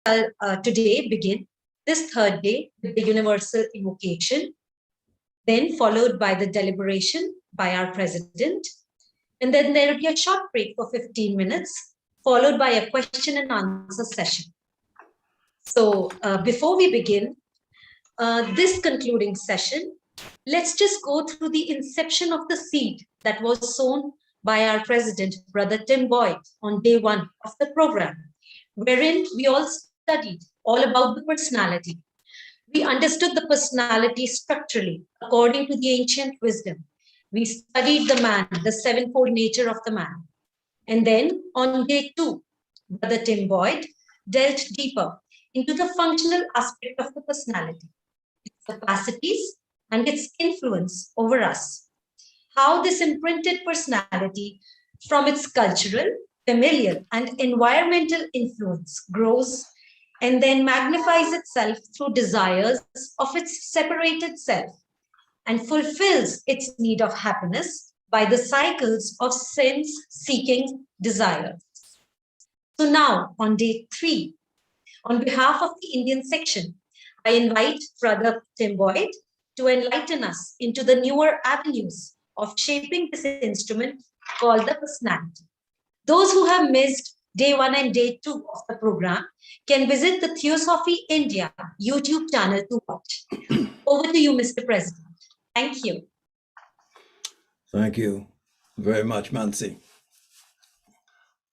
shall today begin this third day with the universal invocation, then followed by the deliberation by our president. And then there will be a short break for 15 minutes, followed by a question and answer session. So before we begin this concluding session, let's just go through the inception of the seed that was sown by our president, Brother Tim Boyd, on day one of the program, wherein we all studied all about the personality. We understood the personality structurally according to the ancient wisdom. We studied the man, the sevenfold nature of the man. And then on day two, Brother Tim Boyd delved deeper into the functional aspect of the personality, its capacities, and its influence over us. How this imprinted personality from its cultural, familial, and environmental influence grows and then magnifies itself through desires of its separated self and fulfills its need of happiness by the cycles of sense-seeking desires. So now, on day three, on behalf of the Indian section, I invite Brother Tim Boyd to enlighten us into the newer avenues of shaping this instrument called the personality. Those who have missed day one and day two of the program can visit the Theosophy India YouTube channel to watch. Over to you, Mr. President. Thank you. Thank you very much, Mansi.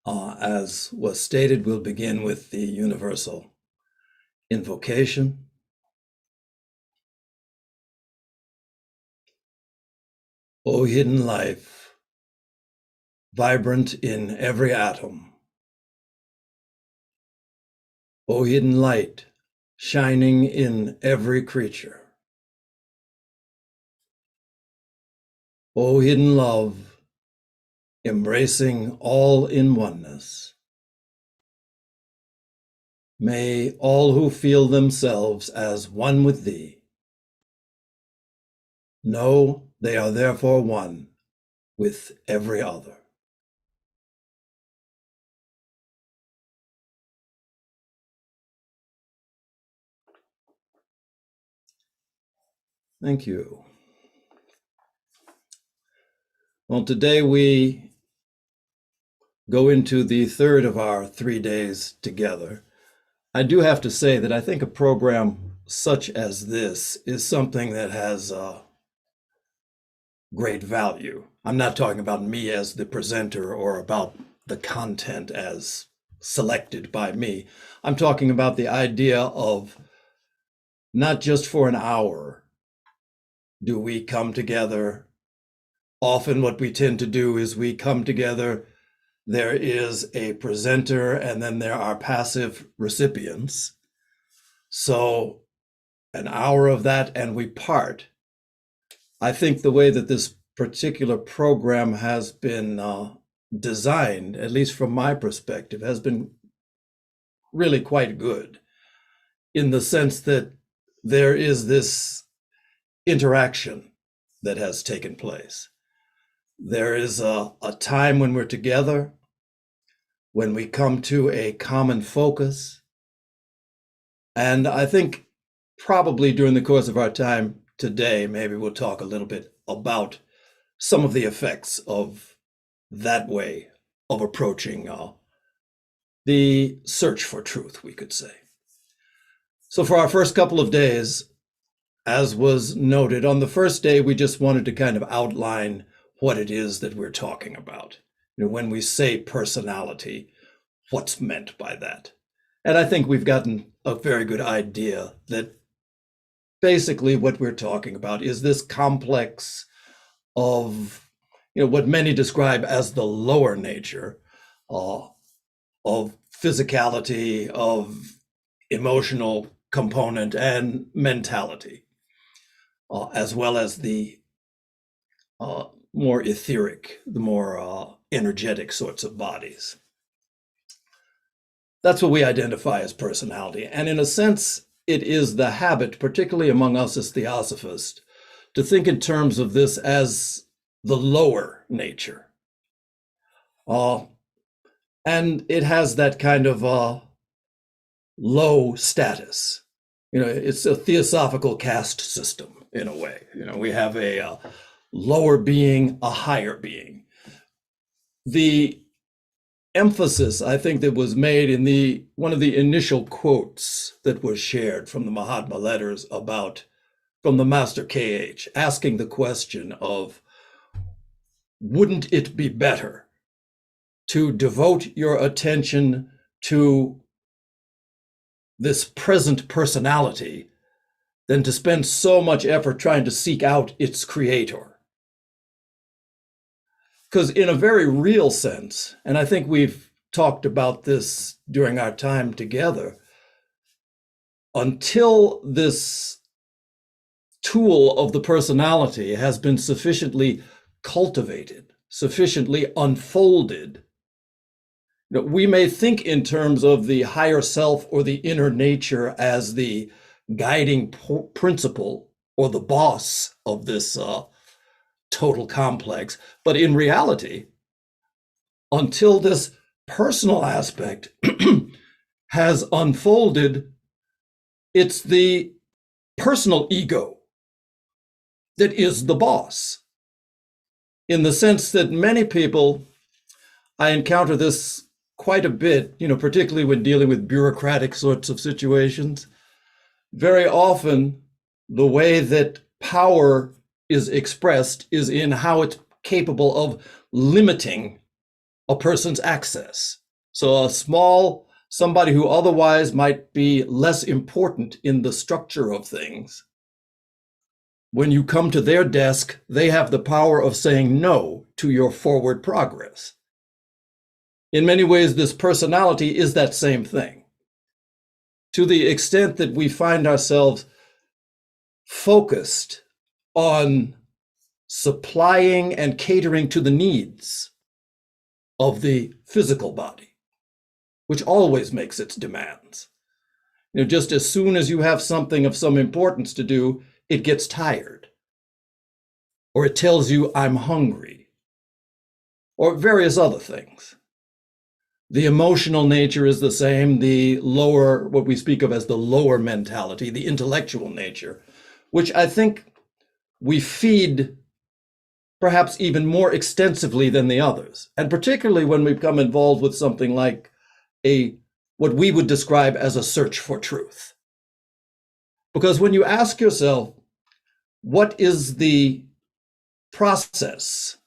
As was stated, we'll begin with the universal invocation. O hidden life, vibrant in every atom. O hidden light, shining in every creature. O hidden love, embracing all in oneness. May all who feel themselves as one with thee know they are therefore one with every other. Thank you. Well, today we go into the third of our 3 days together. I do have to say that I think a program such as this is something that has great value. I'm not talking about me as the presenter or about the content as selected by me. I'm talking about the idea of not just for an hour do we come together. Often what we tend to do is we come together, there is a presenter, and then there are passive recipients. So an hour of that and we part. I think the way that this particular program has been designed, at least from my perspective, has been really quite good in the sense that there is this interaction that has taken place. There is a time when we're together, when we come to a common focus. And I think probably during the course of our time today, maybe we'll talk a little bit about some of the effects of that way of approaching the search for truth, we could say. So for our first couple of days, as was noted, on the first day, we just wanted to kind of outline what it is that we're talking about. You know, when we say personality, what's meant by that? And I think we've gotten a very good idea that basically what we're talking about is this complex of, you know, what many describe as the lower nature of physicality, of emotional component and mentality, as well as the more etheric, the more energetic sorts of bodies. That's what we identify as personality. And in a sense, it is the habit, particularly among us as Theosophists, to think in terms of this as the lower nature. And it has that kind of low status. It's a theosophical caste system in a way. We have a lower being, a higher being. The emphasis, I think, that was made in one of the initial quotes that was shared from the Mahatma letters from the Master KH, asking the question of, wouldn't it be better to devote your attention to this present personality than to spend so much effort trying to seek out its creator? Because in a very real sense, and I think we've talked about this during our time together, until this tool of the personality has been sufficiently cultivated, sufficiently unfolded, we may think in terms of the higher self or the inner nature as the guiding principle or the boss of this total complex. But in reality, until this personal aspect has unfolded, it's the personal ego that is the boss. In the sense that many people, I encounter this quite a bit, particularly when dealing with bureaucratic sorts of situations. Very often, the way that power is expressed is in how it's capable of limiting a person's access. So somebody who otherwise might be less important in the structure of things, when you come to their desk, they have the power of saying no to your forward progress. In many ways, this personality is that same thing. To the extent that we find ourselves focused on supplying and catering to the needs of the physical body, which always makes its demands. Just as soon as you have something of some importance to do, it gets tired, or it tells you, I'm hungry, or various other things. The emotional nature is the same, the lower, what we speak of as the lower mentality, the intellectual nature, which I think we feed perhaps even more extensively than the others. And particularly when we become involved with something like what we would describe as a search for truth. Because when you ask yourself, what is the process?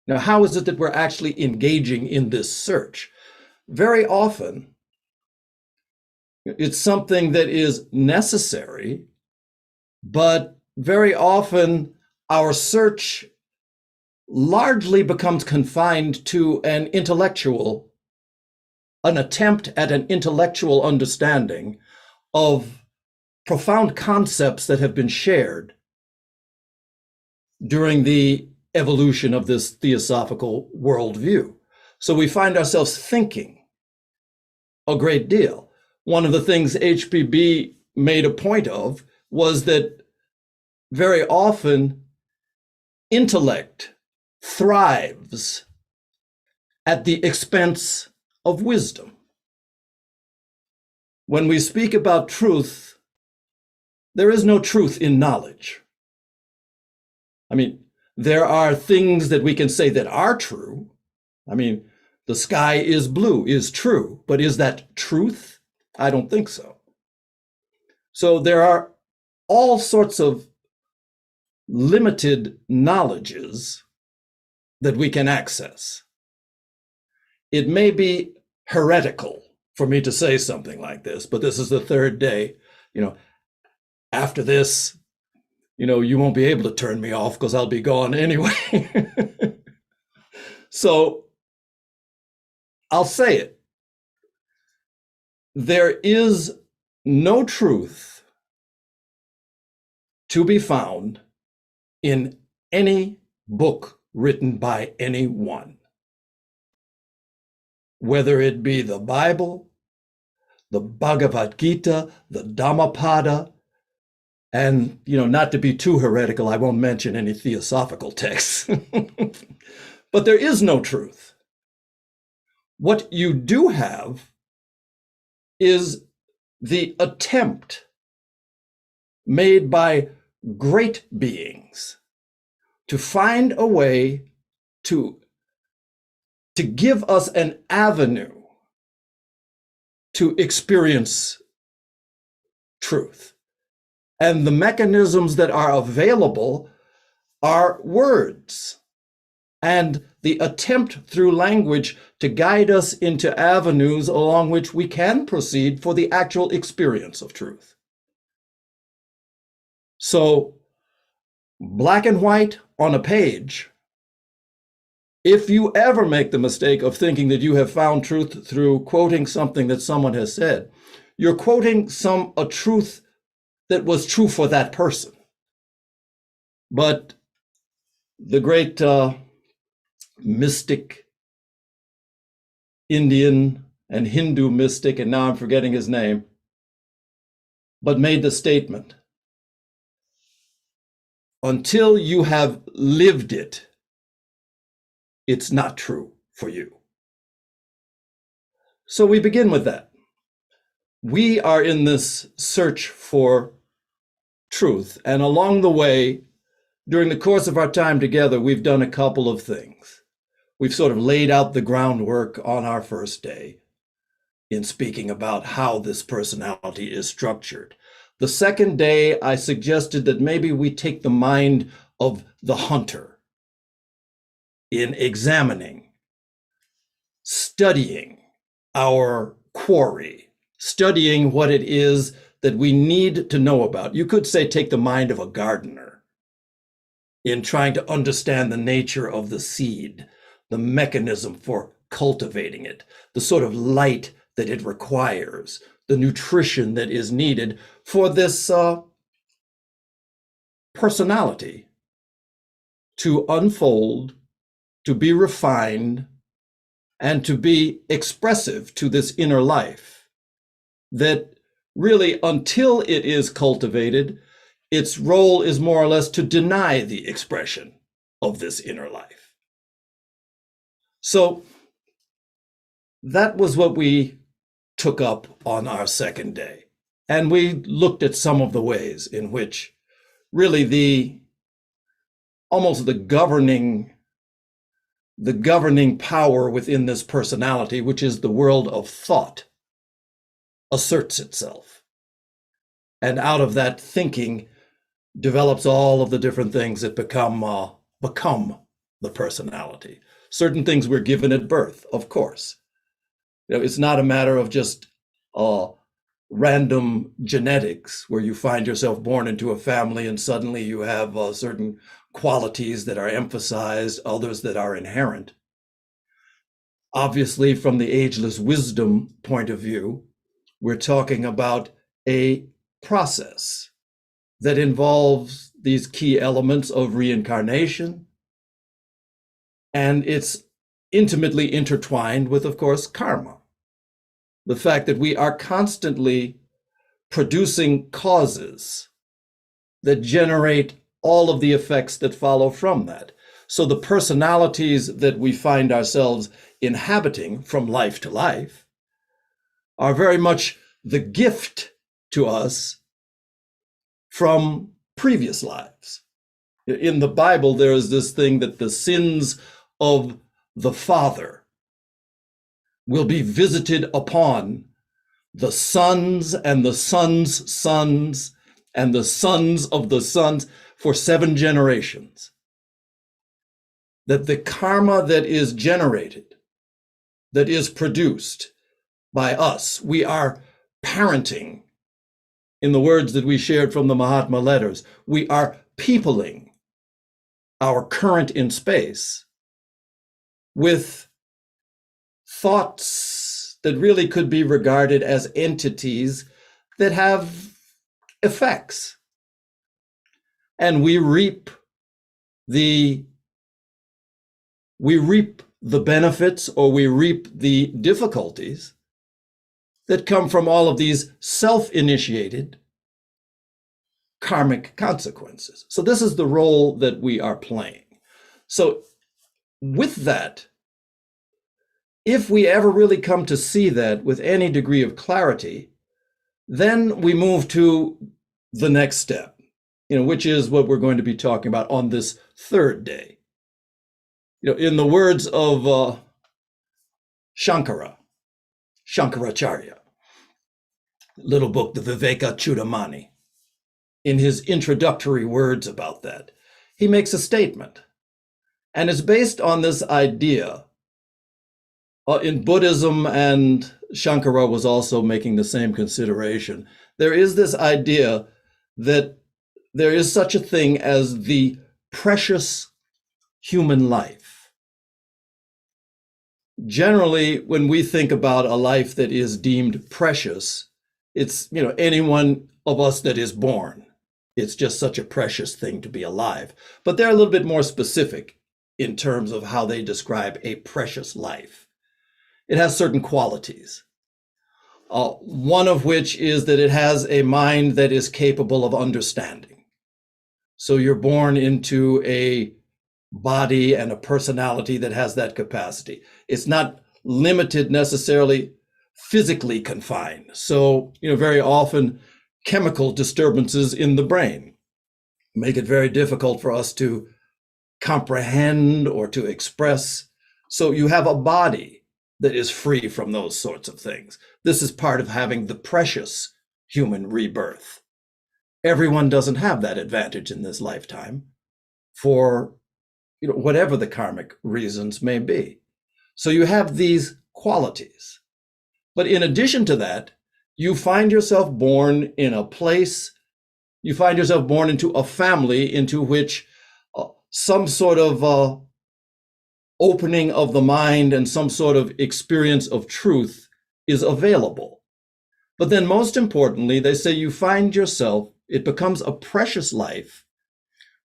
Now, how is it that we're actually engaging in this search? Very often, it's something that is necessary, but very often our search largely becomes confined to an attempt at an intellectual understanding of profound concepts that have been shared during the evolution of this theosophical worldview. So we find ourselves thinking a great deal. One of the things HPB made a point of was that very often intellect thrives at the expense of wisdom. When we speak about truth, there is no truth in knowledge. There are things that we can say that are true. The sky is blue is true, but is that truth? I don't think so. So there are all sorts of limited knowledges that we can access. It may be heretical for me to say something like this, but this is the third day. After this, you won't be able to turn me off because I'll be gone anyway. So I'll say it. There is no truth to be found in any book written by anyone, whether it be the Bible, the Bhagavad Gita, the Dhammapada, and, not to be too heretical, I won't mention any theosophical texts, but there is no truth. What you do have is the attempt made by great beings to find a way to give us an avenue to experience truth. And the mechanisms that are available are words and the attempt through language to guide us into avenues along which we can proceed for the actual experience of truth. So, black and white on a page, if you ever make the mistake of thinking that you have found truth through quoting something that someone has said, you're quoting a truth that was true for that person. But the great mystic, Indian and Hindu mystic, and now I'm forgetting his name, but made the statement, until you have lived it, it's not true for you. So we begin with that. We are in this search for truth, and along the way, during the course of our time together, we've done a couple of things. We've sort of laid out the groundwork on our first day in speaking about how this personality is structured. The second day, I suggested that maybe we take the mind of the hunter in examining, studying our quarry, studying what it is that we need to know about. You could say take the mind of a gardener in trying to understand the nature of the seed, the mechanism for cultivating it, the sort of light that it requires, the nutrition that is needed for this personality to unfold, to be refined, and to be expressive to this inner life that really, until it is cultivated, its role is more or less to deny the expression of this inner life. So that was what we took up on our second day. And we looked at some of the ways in which really almost the governing power within this personality, which is the world of thought, asserts itself. And out of that thinking develops all of the different things that become the personality. Certain things we're given at birth, of course. It's not a matter of just random genetics where you find yourself born into a family and suddenly you have certain qualities that are emphasized, others that are inherent. Obviously, from the ageless wisdom point of view, we're talking about a process that involves these key elements of reincarnation, and it's intimately intertwined with, of course, karma. The fact that we are constantly producing causes that generate all of the effects that follow from that. So the personalities that we find ourselves inhabiting from life to life are very much the gift to us from previous lives. In the Bible, there is this thing that the sins of the father will be visited upon the sons and the sons' sons and the sons of the sons for 7 generations. That the karma that is generated, that is produced by us, we are parenting, in the words that we shared from the Mahatma letters, we are peopling our current in space with thoughts that really could be regarded as entities that have effects. And we reap the benefits, or we reap the difficulties that come from all of these self-initiated karmic consequences. So this is the role that we are playing. So with that, if we ever really come to see that with any degree of clarity, Then we move to the next step, which is what we're going to be talking about on this third day. In the words of Shankaracharya, little book, the Viveka Chudamani, in his introductory words about that, he makes a statement. And it's based on this idea in Buddhism, and Shankara was also making the same consideration. There is this idea that there is such a thing as the precious human life. Generally, when we think about a life that is deemed precious, it's, any one of us that is born. It's just such a precious thing to be alive. But they're a little bit more specific in terms of how they describe a precious life. It has certain qualities. One of which is that it has a mind that is capable of understanding. So you're born into a body and a personality that has that capacity. It's not limited necessarily physically confined. So, very often chemical disturbances in the brain make it very difficult for us to comprehend or to express. So you have a body that is free from those sorts of things. This is part of having the precious human rebirth. Everyone doesn't have that advantage in this lifetime for whatever the karmic reasons may be. So you have these qualities. But in addition to that, you find yourself born in a place, you find yourself born into a family into which some sort of opening of the mind and some sort of experience of truth is available. But then most importantly, they say you find yourself, it becomes a precious life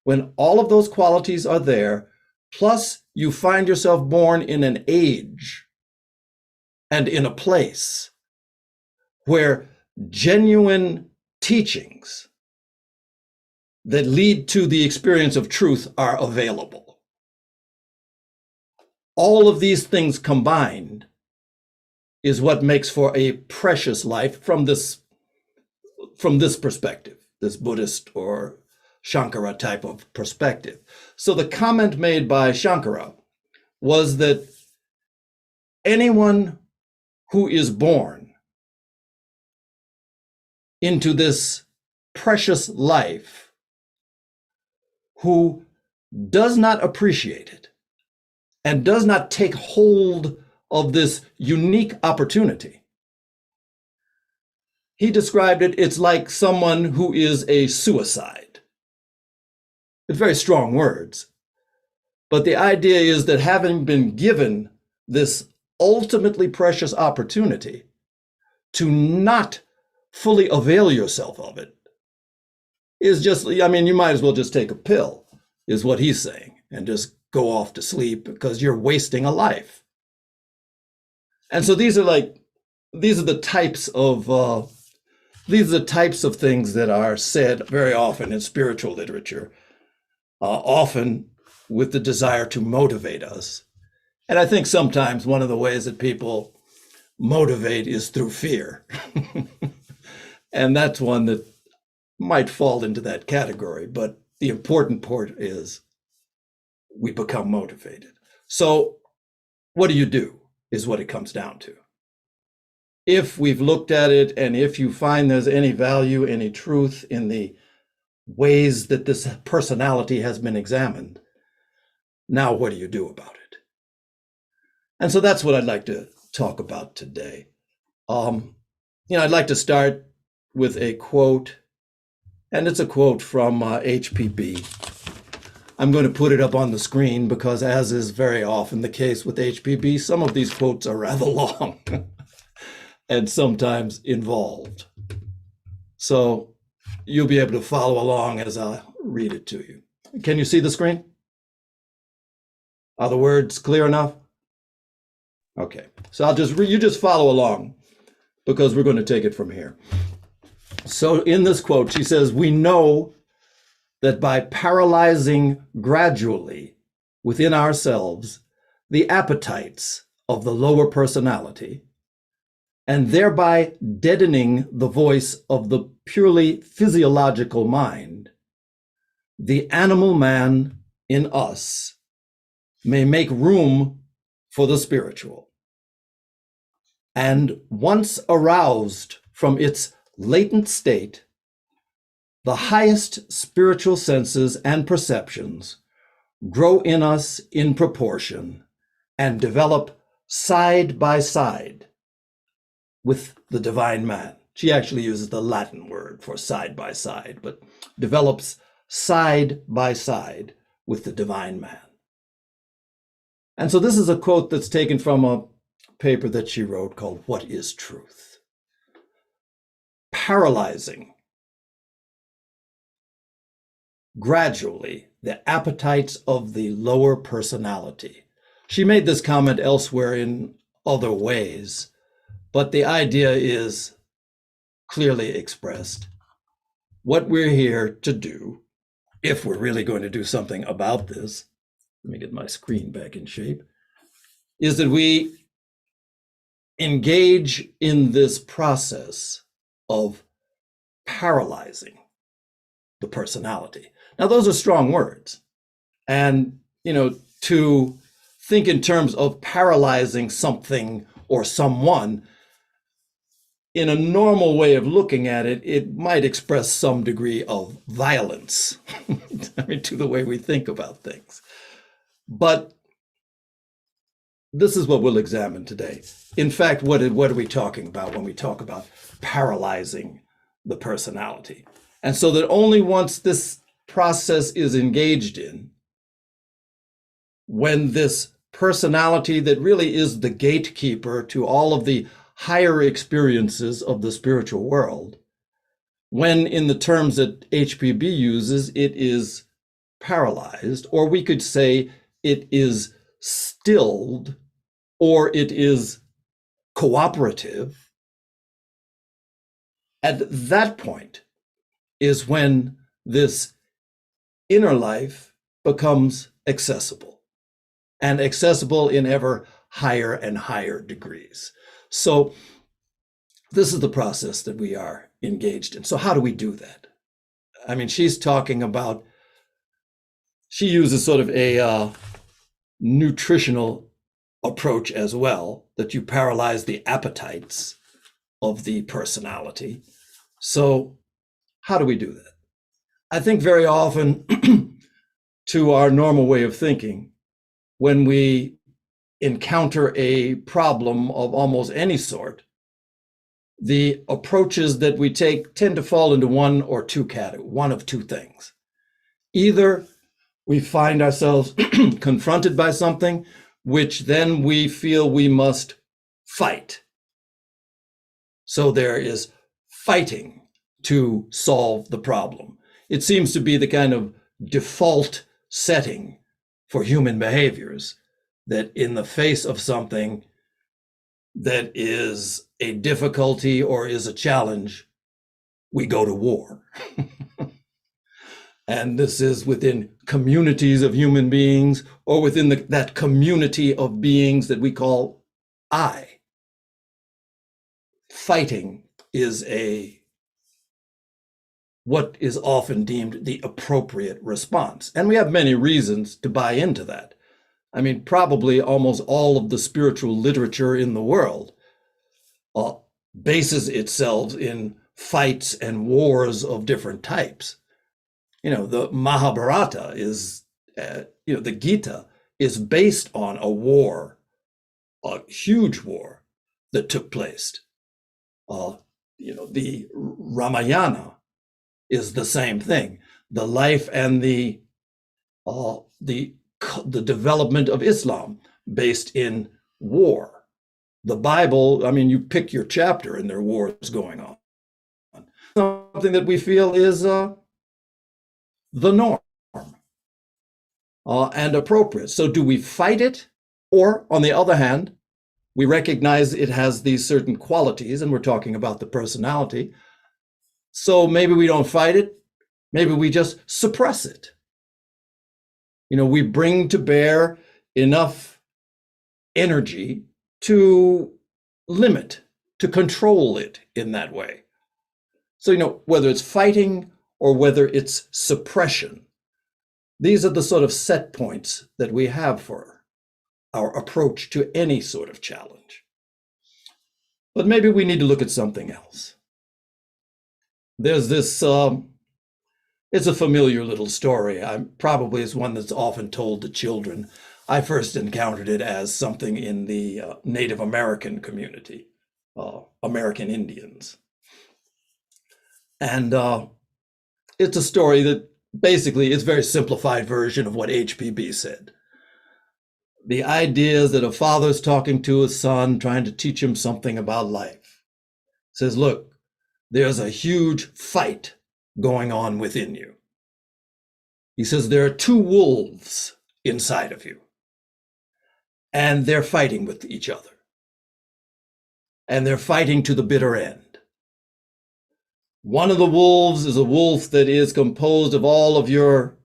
when all of those qualities are there, plus you find yourself born in an age and in a place where genuine teachings that lead to the experience of truth are available. All of these things combined is what makes for a precious life from this perspective, this Buddhist or Shankara type of perspective. So the comment made by Shankara was that anyone who is born into this precious life, who does not appreciate it and does not take hold of this unique opportunity, he described it's like someone who is a suicide. It's very strong words, but the idea is that having been given this ultimately precious opportunity to not fully avail yourself of it is just, you might as well just take a pill, is what he's saying, and just go off to sleep because you're wasting a life. And so these are the types of things that are said very often in spiritual literature, often with the desire to motivate us. And I think sometimes one of the ways that people motivate is through fear. And that's one that might fall into that category. But the important part is we become motivated. So what do you do is what it comes down to. If we've looked at it and if you find there's any value, any truth in the ways that this personality has been examined, now what do you do about it? And so that's what I'd like to talk about today. I'd like to start with a quote, and it's a quote from HPB. I'm going to put it up on the screen because, as is very often the case with HPB, some of these quotes are rather long and sometimes involved. So you'll be able to follow along as I read it to you. Can you see the screen? Are the words clear enough? Okay, so you just follow along because we're going to take it from here. So in this quote, she says, "We know that by paralyzing gradually within ourselves the appetites of the lower personality, and thereby deadening the voice of the purely physiological mind, the animal man in us may make room for the spiritual. And once aroused from its latent state, the highest spiritual senses and perceptions grow in us in proportion and develop side by side with the divine man. She actually uses the Latin word for side by side, but develops side by side with the divine man. And so this is a quote that's taken from a paper that she wrote called What is Truth? Paralyzing gradually the appetites of the lower personality. She made this comment elsewhere in other ways, but the idea is clearly expressed. What we're here to do, if we're really going to do something about this, let me get my screen back in shape, is that we engage in this process of paralyzing the personality. Now, those are strong words. And, to think in terms of paralyzing something or someone, in a normal way of looking at it, it might express some degree of violence, to the way we think about things. But this is what we'll examine today. In fact, what are we talking about when we talk about paralyzing the personality? And so that only once this process is engaged in, when this personality that really is the gatekeeper to all of the higher experiences of the spiritual world, when in the terms that HPB uses, it is paralyzed, or we could say it is stilled, or it is cooperative, at that point is when this inner life becomes accessible, and accessible in ever higher and higher degrees. So this is the process that we are engaged in. So how do we do that? She's talking about, she uses sort of a nutritional approach as well, that you paralyze the appetites of the personality. So how do we do that? I think very often to our normal way of thinking, when we encounter a problem of almost any sort, the approaches that we take tend to fall into one of two things. Either we find ourselves confronted by something which then we feel we must fight. So there is fighting to solve the problem. It seems to be the kind of default setting for human behaviors, that in the face of something that is a difficulty or is a challenge, we go to war. And this is within communities of human beings, or within that community of beings that we call I. Fighting is what is often deemed the appropriate response. And we have many reasons to buy into that. Probably almost all of the spiritual literature in the world bases itself in fights and wars of different types. The Mahabharata is, the Gita is based on a war, a huge war that took place. The Ramayana is the same thing. The life and the development of Islam based in war. The Bible, you pick your chapter and there are wars going on. Something that we feel is the norm and appropriate. So do we fight it? Or on the other hand, we recognize it has these certain qualities, and we're talking about the personality. So maybe we don't fight it. Maybe we just suppress it. We bring to bear enough energy to limit, to control it in that way. So, whether it's fighting or whether it's suppression, these are the sort of set points that we have for our approach to any sort of challenge. But maybe we need to look at something else. There's this, it's a familiar little story. Probably is one that's often told to children. I first encountered it as something in the Native American community, American Indians. And it's a story that basically is a very simplified version of what HPB said. The idea is that a father's talking to his son, trying to teach him something about life. Says, look, there's a huge fight going on within you. He says, there are two wolves inside of you, and they're fighting with each other. And they're fighting to the bitter end. One of the wolves is a wolf that is composed of all of your,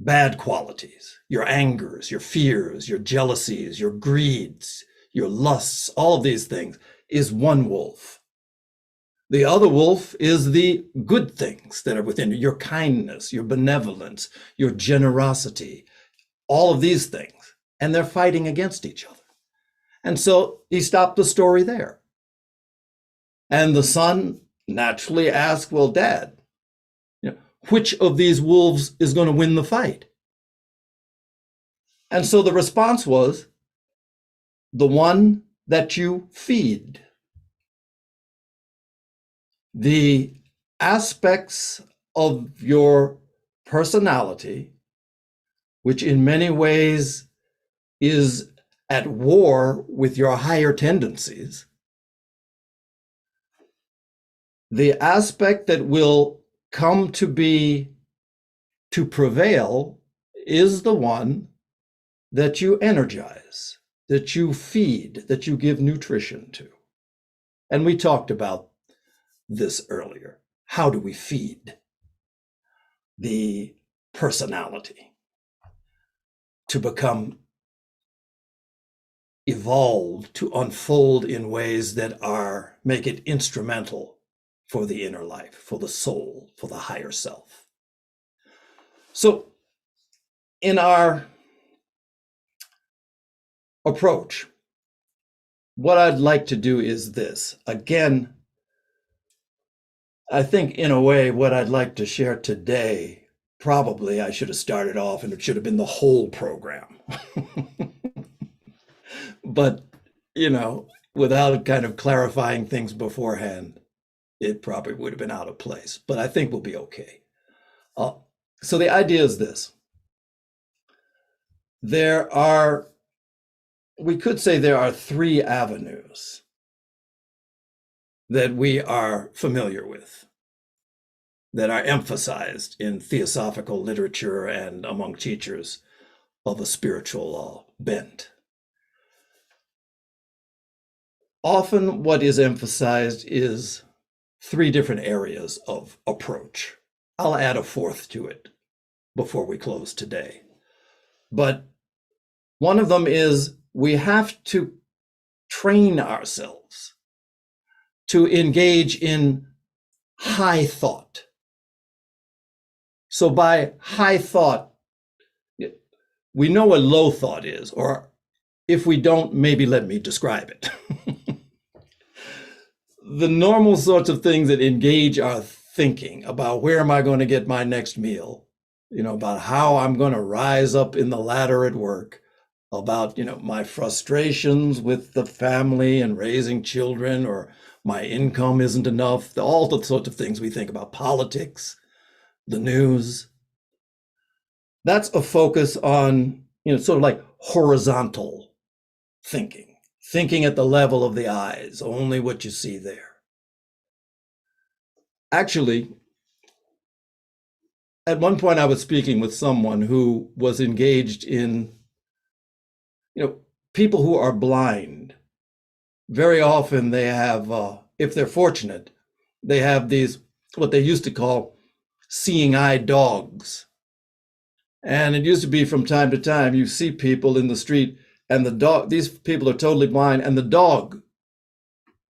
bad qualities, your angers, your fears, your jealousies, your greeds, your lusts, all of these things is one wolf. The other wolf is the good things that are within you, your kindness, your benevolence, your generosity, all of these things. And they're fighting against each other. And so he stopped the story there. And the son naturally asked, well, Dad, which of these wolves is going to win the fight? And so the response was, the one that you feed. The aspects of your personality, which in many ways is at war with your higher tendencies, the aspect that will come to prevail is the one that you energize, that you feed, that you give nutrition to. And we talked about this earlier. How do we feed the personality to become evolved, to unfold in ways that make it instrumental for the inner life, for the soul, for the higher self? So in our approach, what I'd like to do is this. Again, I think in a way what I'd like to share today, probably I should have started off and it should have been the whole program. But, without kind of clarifying things beforehand, it probably would have been out of place, but I think we'll be okay. So the idea is this. We could say there are three avenues that we are familiar with, that are emphasized in theosophical literature and among teachers of a spiritual bent. Often what is emphasized is three different areas of approach. I'll add a fourth to it before we close today. But one of them is we have to train ourselves to engage in high thought. So by high thought, we know what low thought is, or if we don't, maybe let me describe it. The normal sorts of things that engage our thinking about where am I going to get my next meal, about how I'm going to rise up in the ladder at work, about, my frustrations with the family and raising children, or my income isn't enough, all the sorts of things we think about, politics, the news. That's a focus on, sort of like horizontal thinking at the level of the eyes, only what you see there. Actually, at one point I was speaking with someone who was engaged in, people who are blind. Very often they have, if they're fortunate, they have these, what they used to call seeing eye dogs. And it used to be from time to time, you see people in the street and these people are totally blind, and the dog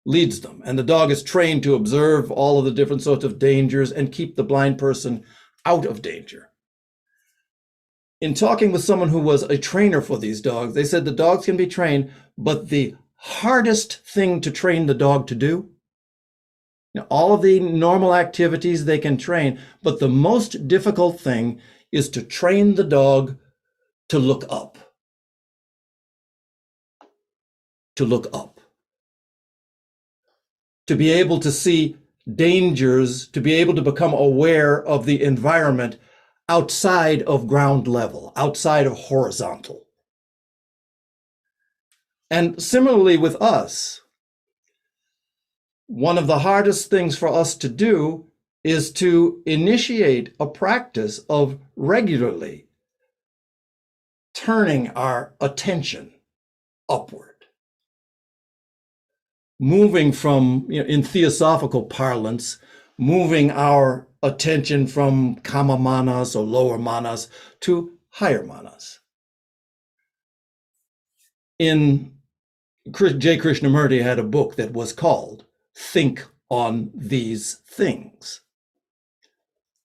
leads them. And the dog is trained to observe all of the different sorts of dangers and keep the blind person out of danger. In talking with someone who was a trainer for these dogs, they said the dogs can be trained, but the hardest thing to train the dog to do, all of the normal activities they can train, but the most difficult thing is to train the dog to look up. To look up. To be able to see dangers, to be able to become aware of the environment outside of ground level, outside of horizontal. And similarly with us, one of the hardest things for us to do is to initiate a practice of regularly turning our attention upward. Moving from, in Theosophical parlance, moving our attention from kama manas or lower manas to higher manas. J. Krishnamurti had a book that was called Think on These Things.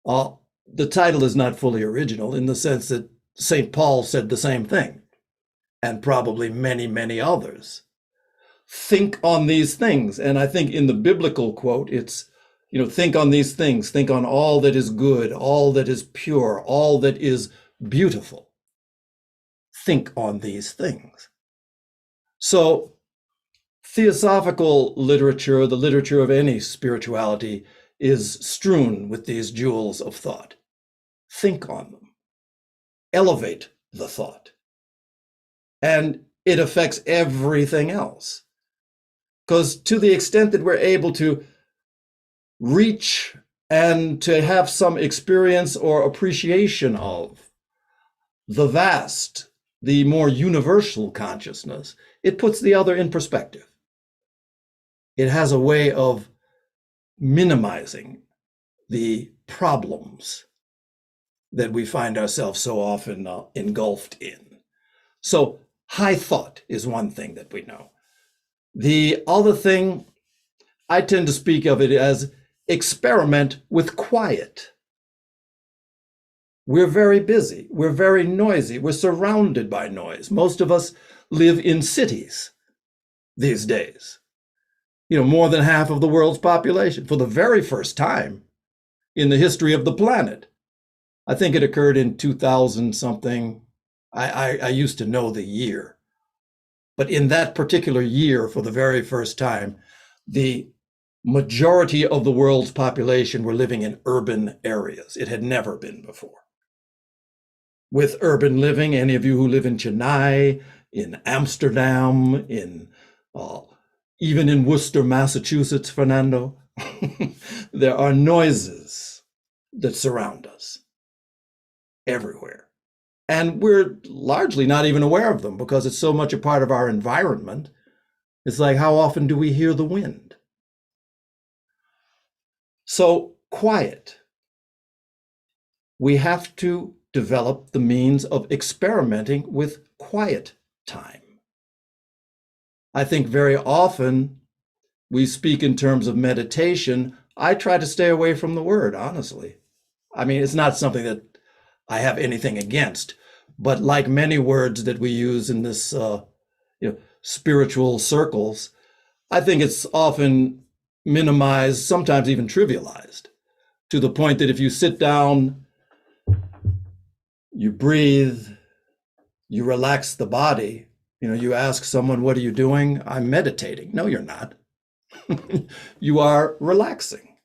The title is not fully original in the sense that St. Paul said the same thing, and probably many, many others. Think on these things. And I think in the biblical quote, it's, think on these things, think on all that is good, all that is pure, all that is beautiful. Think on these things. So Theosophical literature, the literature of any spirituality, is strewn with these jewels of thought. Think on them. Elevate the thought. And it affects everything else. Because to the extent that we're able to reach and to have some experience or appreciation of the vast, the more universal consciousness, it puts the other in perspective. It has a way of minimizing the problems that we find ourselves so often engulfed in. So high thought is one thing that we know. The other thing, I tend to speak of it as experiment with quiet. We're very busy. We're very noisy. We're surrounded by noise. Most of us live in cities these days. More than half of the world's population, for the very first time in the history of the planet. I think it occurred in 2000 something. I used to know the year. But in that particular year, for the very first time, the majority of the world's population were living in urban areas. It had never been before. With urban living, any of you who live in Chennai, in Amsterdam, even in Worcester, Massachusetts, Fernando, there are noises that surround us everywhere. And we're largely not even aware of them because it's so much a part of our environment. It's like, how often do we hear the wind? So quiet. We have to develop the means of experimenting with quiet time. I think very often we speak in terms of meditation. I try to stay away from the word, honestly. I mean, it's not something that I have anything against, but like many words that we use in this, spiritual circles, I think it's often minimized, sometimes even trivialized, to the point that if you sit down, you breathe, you relax the body, you ask someone, what are you doing? I'm meditating. No, you're not. You are relaxing.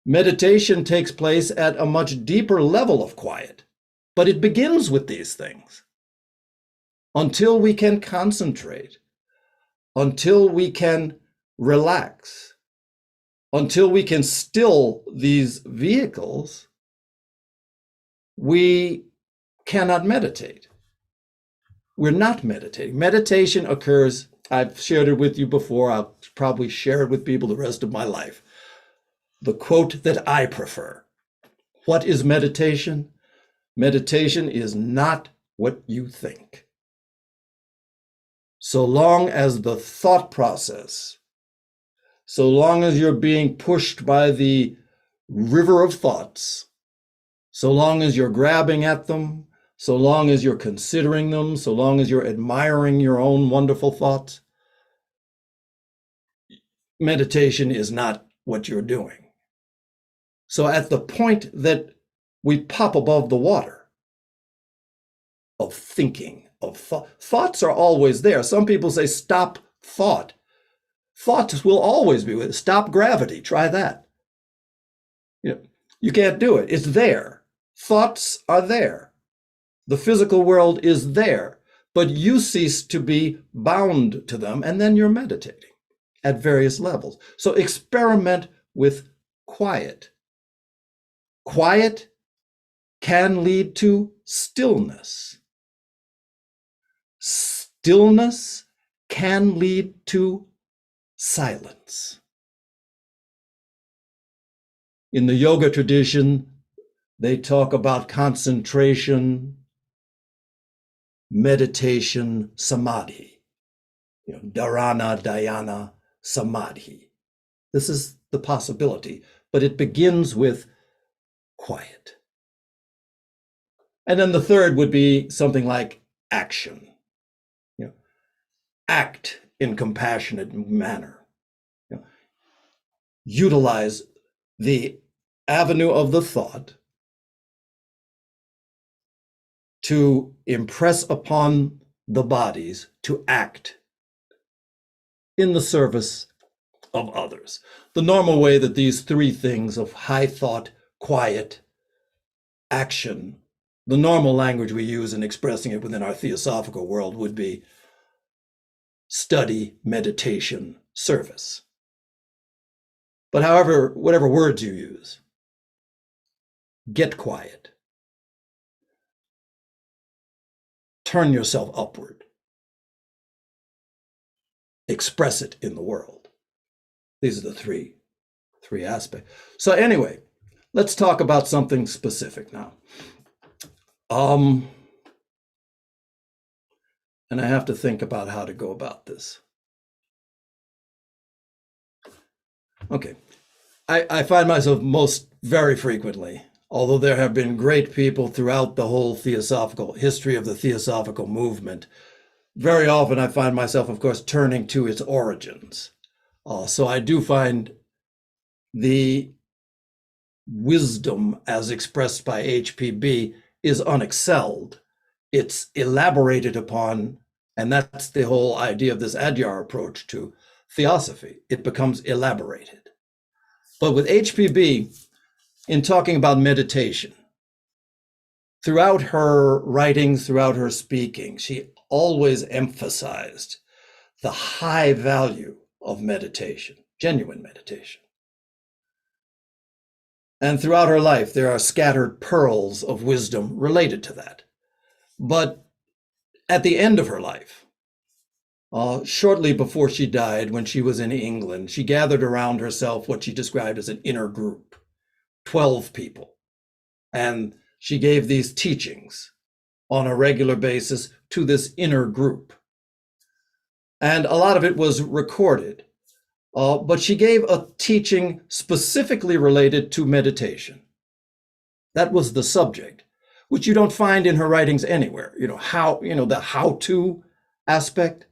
Meditation takes place at a much deeper level of quiet, but it begins with these things. Until we can concentrate, until we can relax, until we can still these vehicles, we cannot meditate. We're not meditating. Meditation occurs, I've shared it with you before, I'll probably share it with people the rest of my life. The quote that I prefer. What is meditation? Meditation is not what you think. So long as the thought process so long as you're being pushed by the river of thoughts, so long as you're grabbing at them, so long as you're considering them, so long as you're admiring your own wonderful thoughts, meditation is not what you're doing. So at the point that we pop above the water of thinking, of thoughts are always there. Some people say, stop thought. Thoughts will always be with it. Stop gravity. Try that. You can't do it. It's there. Thoughts are there. The physical world is there, but you cease to be bound to them, and then you're meditating at various levels. So experiment with quiet. Quiet can lead to stillness. Stillness can lead to silence. In the yoga tradition, they talk about concentration, meditation, samadhi. Dharana, dhyana, samadhi. This is the possibility, but it begins with quiet. And then the third would be something like action. Act in compassionate manner. Utilize the avenue of the thought to impress upon the bodies to act in the service of others. The normal way that these three things of high thought, quiet, action, the normal language we use in expressing it within our theosophical world would be study, meditation, service. But however, whatever words you use, get quiet. Turn yourself upward. Express it in the world. These are the three aspects. So anyway, let's talk about something specific now. And I have to think about how to go about this. Okay. I find myself very frequently, although there have been great people throughout the whole theosophical history of the theosophical movement, very often I find myself, of course, turning to its origins. So I do find the wisdom as expressed by HPB is unexcelled. It's elaborated upon, and that's the whole idea of this Adyar approach to theosophy. It becomes elaborated. But with HPB, in talking about meditation, throughout her writings, throughout her speaking, she always emphasized the high value of meditation, genuine meditation. And throughout her life, there are scattered pearls of wisdom related to that. But at the end of her life, shortly before she died, when she was in England, she gathered around herself what she described as an inner group, 12 people. And she gave these teachings on a regular basis to this inner group. And a lot of it was recorded. But she gave a teaching specifically related to meditation. That was the subject, which you don't find in her writings anywhere. The how-to aspect.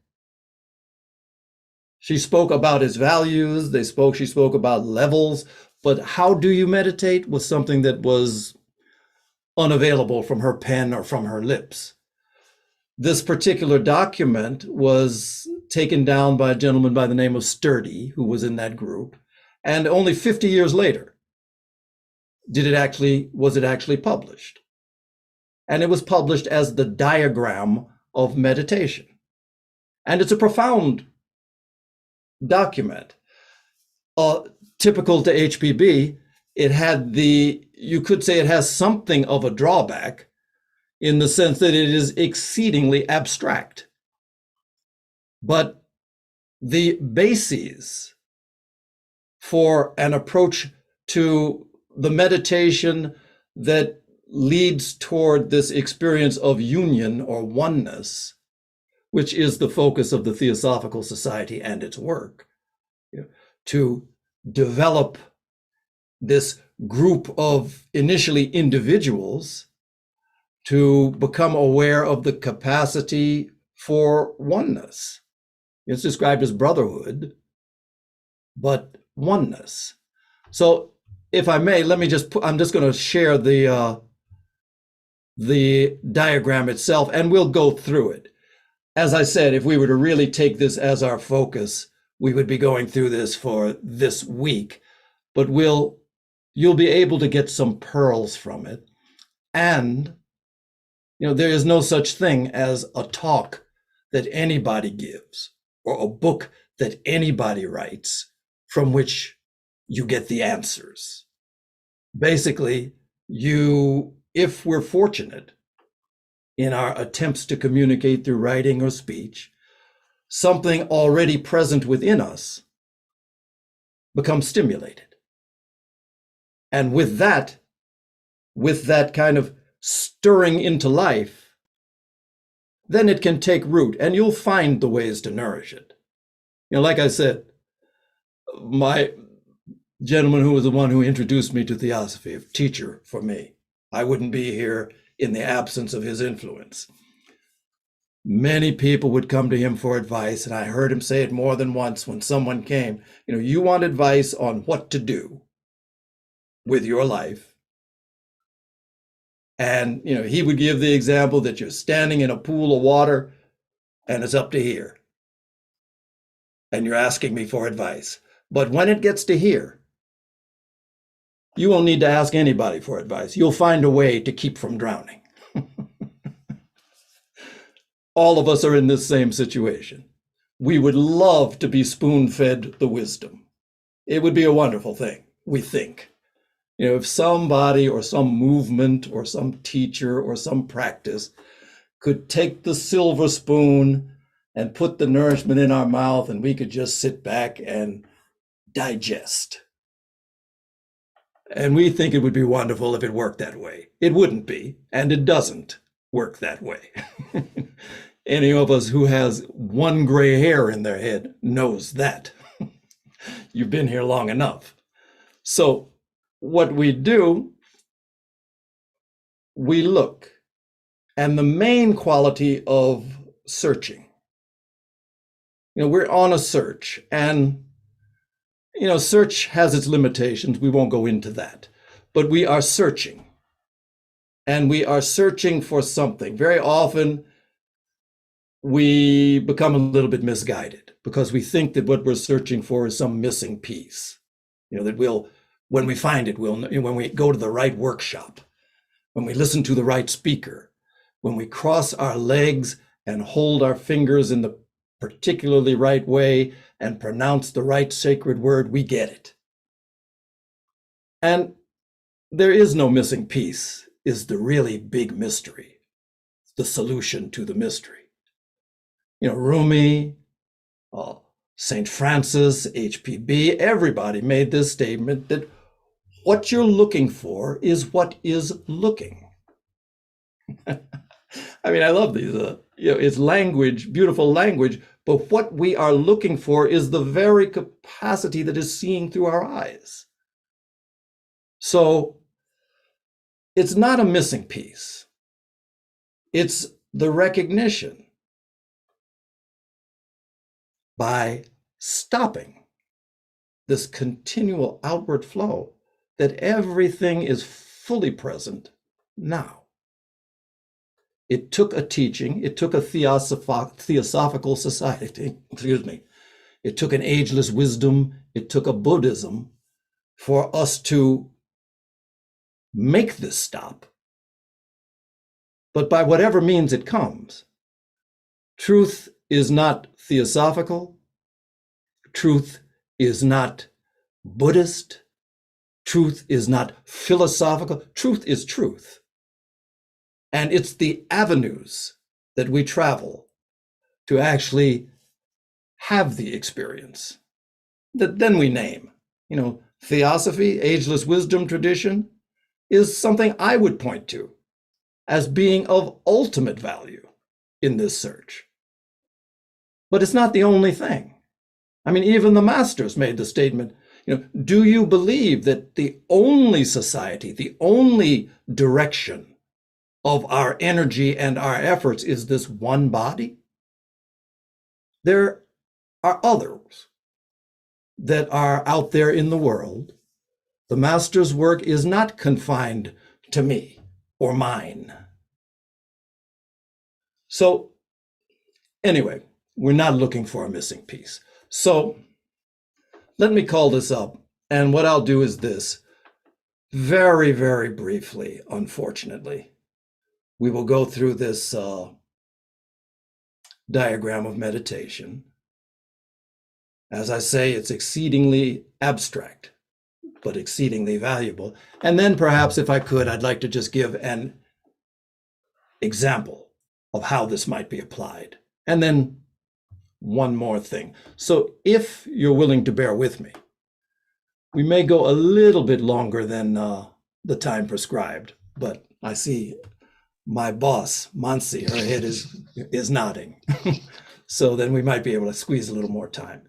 She spoke about its values. She spoke about levels, but how do you meditate was something that was unavailable from her pen or from her lips. This particular document was taken down by a gentleman by the name of Sturdy, who was in that group, and only 50 years later was it actually published. And it was published as the diagram of meditation. And it's a profound document. Typical to HPB, you could say it has something of a drawback in the sense that it is exceedingly abstract. But the bases for an approach to the meditation that leads toward this experience of union or oneness, which is the focus of the Theosophical Society and its work, to develop this group of initially individuals to become aware of the capacity for oneness. It's described as brotherhood, but oneness. So if I may, I'm just going to share the diagram itself, and we'll go through it. As I said, if we were to really take this as our focus, we would be going through this for this week, but you'll be able to get some pearls from it. And, there is no such thing as a talk that anybody gives or a book that anybody writes from which you get the answers. Basically, if we're fortunate in our attempts to communicate through writing or speech, something already present within us becomes stimulated. And with that kind of stirring into life, then it can take root, and you'll find the ways to nourish it. Like I said, my gentleman who was the one who introduced me to Theosophy, a teacher for me, I wouldn't be here in the absence of his influence. Many people would come to him for advice, and I heard him say it more than once when someone came, you want advice on what to do with your life. And, he would give the example that you're standing in a pool of water and it's up to here. And you're asking me for advice. But when it gets to here, you won't need to ask anybody for advice. You'll find a way to keep from drowning. All of us are in this same situation. We would love to be spoon-fed the wisdom. It would be a wonderful thing, we think. If somebody or some movement or some teacher or some practice could take the silver spoon and put the nourishment in our mouth, and we could just sit back and digest. And we think it would be wonderful if it worked that way. It wouldn't be, and it doesn't work that way. Any of us who has one gray hair in their head knows that. You've been here long enough. So what we do, we look. And the main quality of searching, we're on a search, and search has its limitations. We won't go into that, but we are searching, and we are searching for something. Very often we become a little bit misguided because we think that what we're searching for is some missing piece, that when we find it, when we go to the right workshop, when we listen to the right speaker, when we cross our legs and hold our fingers in the particularly right way and pronounce the right sacred word, we get it. And there is no missing piece, is the really big mystery, the solution to the mystery. Rumi, St. Francis, HPB, everybody made this statement that what you're looking for is what is looking. I mean, I love these, it's language, beautiful language, but what we are looking for is the very capacity that is seeing through our eyes. So it's not a missing piece. It's the recognition by stopping this continual outward flow that everything is fully present now. It took a teaching, it took a Theosophical society, it took an ageless wisdom, it took a Buddhism for us to make this stop. But by whatever means it comes, truth is not Theosophical, truth is not Buddhist, truth is not philosophical, truth is truth. And it's the avenues that we travel to actually have the experience that then we name. Theosophy, ageless wisdom tradition, is something I would point to as being of ultimate value in this search. But it's not the only thing. I mean, even the masters made the statement, do you believe that the only society, the only direction of our energy and our efforts is this one body? There are others that are out there in the world. The master's work is not confined to me or mine. So anyway, we're not looking for a missing piece. So let me call this up. And what I'll do is this. Very, very briefly, unfortunately, we will go through this diagram of meditation. As I say, it's exceedingly abstract, but exceedingly valuable. And then perhaps if I could, I'd like to just give an example of how this might be applied. And then one more thing. So if you're willing to bear with me, we may go a little bit longer than the time prescribed, but I see my boss, Mansi, her head is nodding. So then we might be able to squeeze a little more time.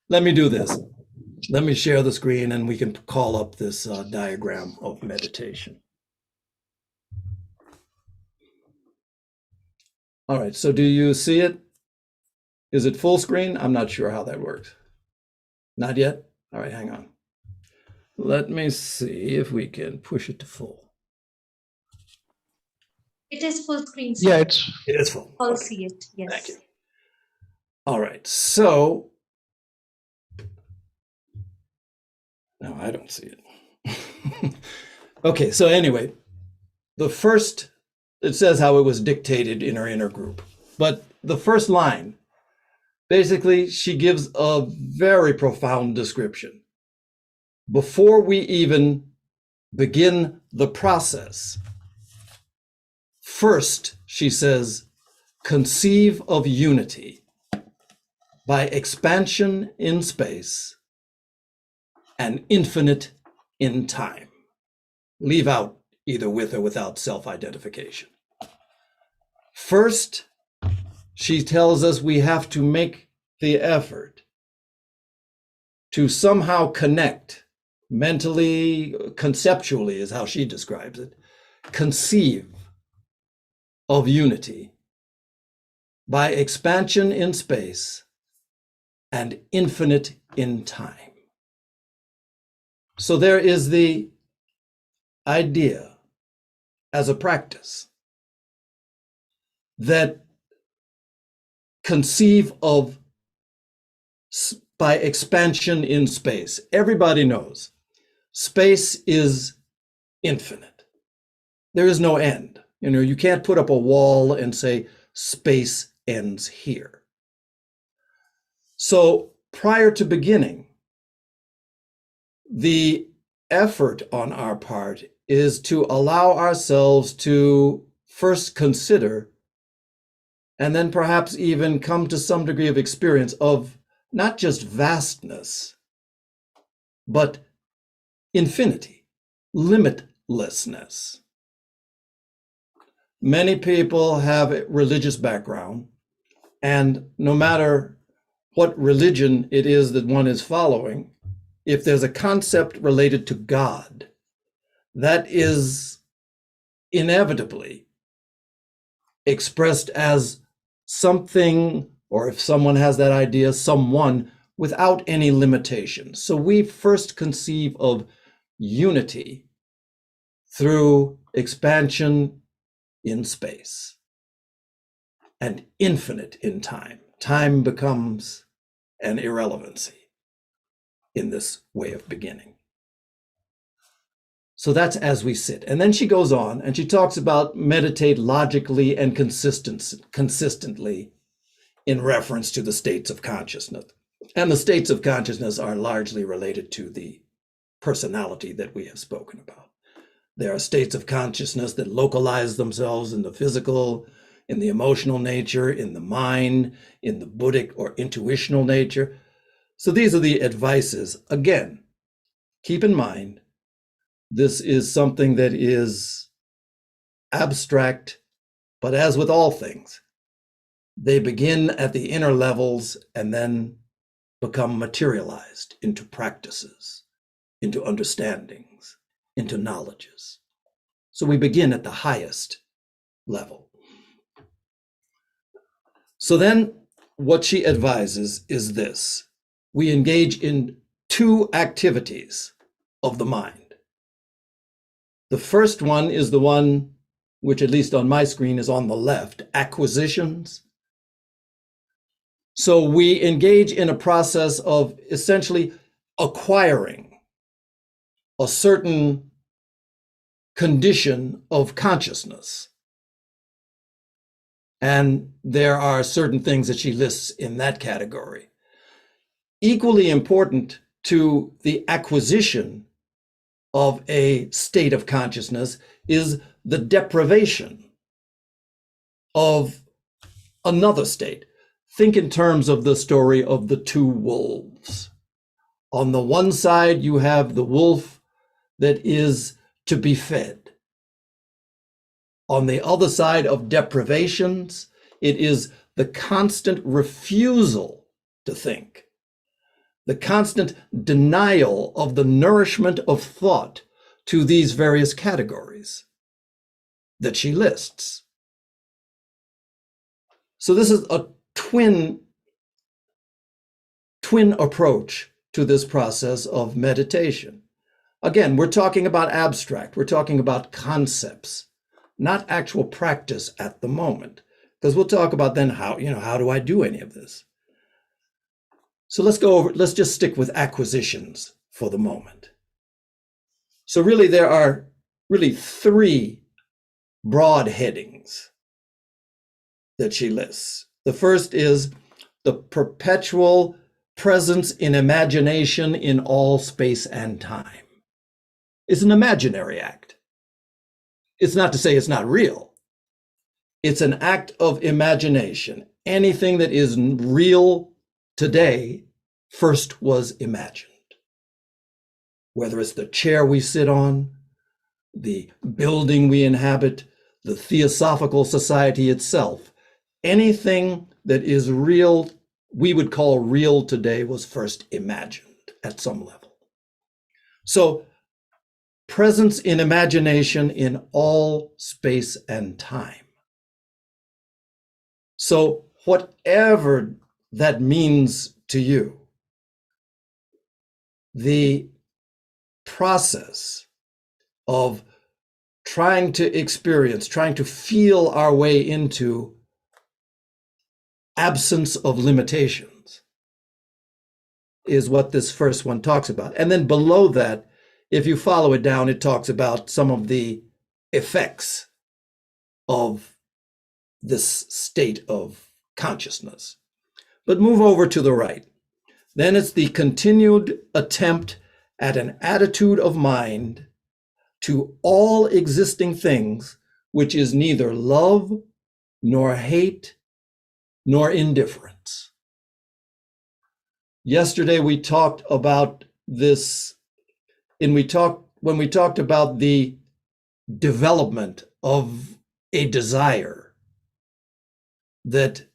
Let me do this. Let me share the screen and we can call up this diagram of meditation. All right, so do you see it? Is it full screen? I'm not sure how that works. Not yet? All right, hang on. Let me see if we can push it to full. It is full screen. Sir. Yeah, It is full. I'll Okay. see it. Yes. Thank you. All right, so no, I don't see it. Okay, so anyway, the first, it says how it was dictated in her inner group, but the first line, basically, she gives a very profound description. Before we even begin the process, first, she says, conceive of unity by expansion in space and infinite in time. Leave out either with or without self-identification. First, she tells us we have to make the effort to somehow connect mentally, conceptually is how she describes it, conceive of unity by expansion in space and infinite in time. So there is the idea as a practice that conceive of by expansion in space. Everybody knows space is infinite. There is no end. You can't put up a wall and say space ends here. So prior to beginning, the effort on our part is to allow ourselves to first consider and then perhaps even come to some degree of experience of not just vastness, but infinity, limitlessness. Many people have a religious background, and no matter what religion it is that one is following, if there's a concept related to God, that is inevitably expressed as something, or if someone has that idea, someone without any limitation. So we first conceive of unity through expansion in space and infinite in time. Time becomes an irrelevancy in this way of beginning. So that's as we sit. And then she goes on and she talks about meditate logically and consistently in reference to the states of consciousness. And the states of consciousness are largely related to the personality that we have spoken about. There are states of consciousness that localize themselves in the physical, in the emotional nature, in the mind, in the Buddhic or intuitional nature. So these are the advices. Again, keep in mind, this is something that is abstract, but as with all things, they begin at the inner levels and then become materialized into practices, into understandings, into knowledges. So we begin at the highest level. So then what she advises is this: we engage in two activities of the mind. The first one is the one which, at least on my screen, is on the left, acquisitions. So we engage in a process of essentially acquiring a certain condition of consciousness. And there are certain things that she lists in that category. Equally important to the acquisition of a state of consciousness is the deprivation of another state. Think in terms of the story of the two wolves. On the one side, you have the wolf that is to be fed. On the other side of deprivations, it is the constant refusal to think, the constant denial of the nourishment of thought to these various categories that she lists. So this is a twin approach to this process of meditation. Again, we're talking about abstract, we're talking about concepts, not actual practice at the moment, because we'll talk about then how do I do any of this? So let's just stick with acquisitions for the moment. So really there are three broad headings that she lists. The first is the perpetual presence in imagination in all space and time. It's an imaginary act. It's not to say it's not real. It's an act of imagination. Anything that is real today first was imagined. Whether it's the chair we sit on, the building we inhabit, the Theosophical society itself, anything that is real, we would call real today, was first imagined at some level. So, presence in imagination in all space and time. So whatever that means to you, the process of trying to experience, trying to feel our way into absence of limitations is what this first one talks about. And then below that, if you follow it down, it talks about some of the effects of this state of consciousness. But move over to the right. Then it's the continued attempt at an attitude of mind to all existing things, which is neither love, nor hate, nor indifference. Yesterday we talked about this when we talked about the development of a desire, that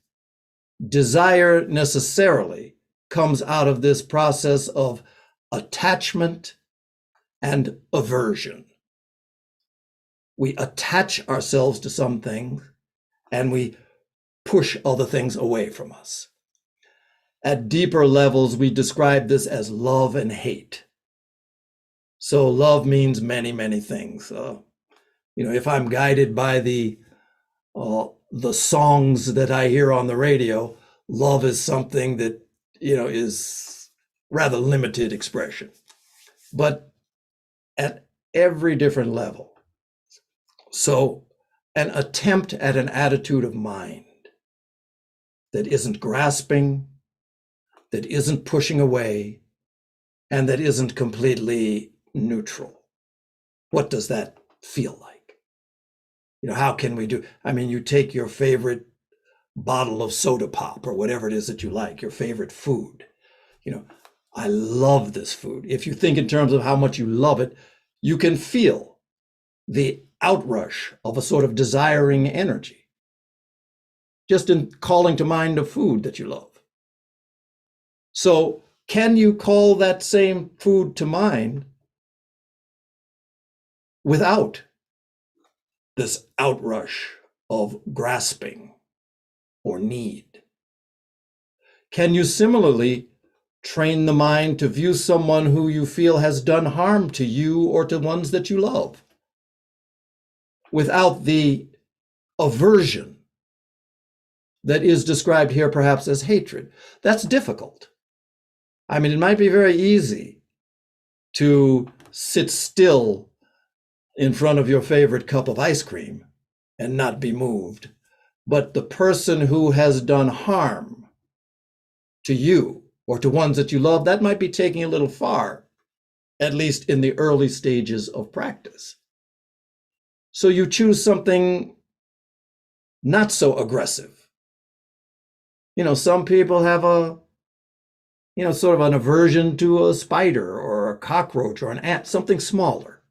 desire necessarily comes out of this process of attachment and aversion. We attach ourselves to some things and we push other things away from us. At deeper levels, we describe this as love and hate. So love means many, many things. If I'm guided by the songs that I hear on the radio, love is something that, is rather limited expression. But at every different level. So an attempt at an attitude of mind that isn't grasping, that isn't pushing away, and that isn't completely neutral. What does that feel like? How can we do? You take your favorite bottle of soda pop or whatever it is that you like, your favorite food. I love this food. If you think in terms of how much you love it, you can feel the outrush of a sort of desiring energy just in calling to mind a food that you love. So can you call that same food to mind without this outrush of grasping or need? Can you similarly train the mind to view someone who you feel has done harm to you or to ones that you love without the aversion that is described here perhaps as hatred? That's difficult. I mean, it might be very easy to sit still in front of your favorite cup of ice cream and not be moved. But the person who has done harm to you or to ones that you love, that might be taking a little far, at least in the early stages of practice. So you choose something not so aggressive. You know, some people have sort of an aversion to a spider or a cockroach or an ant, something smaller.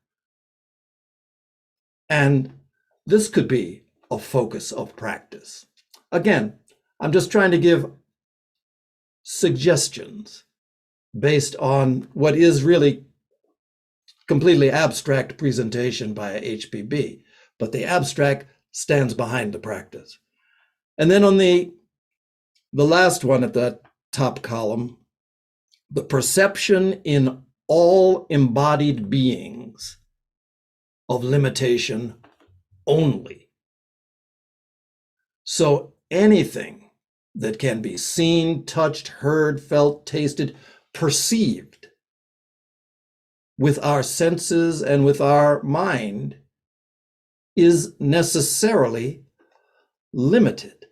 And this could be a focus of practice. Again, I'm just trying to give suggestions based on what is really completely abstract presentation by HPB, but the abstract stands behind the practice. And then on the last one at that top column, the perception in all embodied beings of limitation only. So anything that can be seen, touched, heard, felt, tasted, perceived with our senses and with our mind is necessarily limited.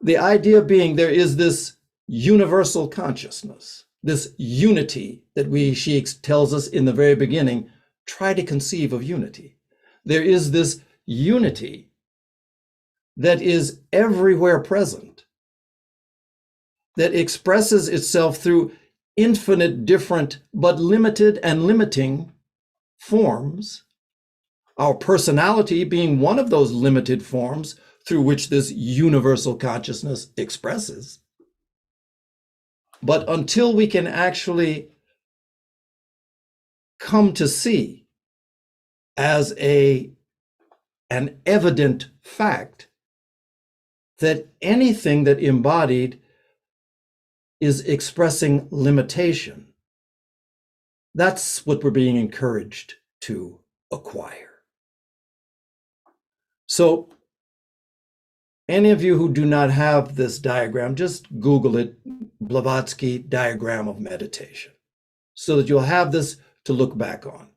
The idea being there is this universal consciousness, this unity that she tells us in the very beginning, try to conceive of unity. There is this unity that is everywhere present, that expresses itself through infinite different but limited and limiting forms, our personality being one of those limited forms through which this universal consciousness expresses. But until we can actually come to see as an evident fact that anything that embodied is expressing limitation, that's what we're being encouraged to acquire. So any of you who do not have this diagram, just Google it, Blavatsky diagram of meditation, so that you'll have this to look back on.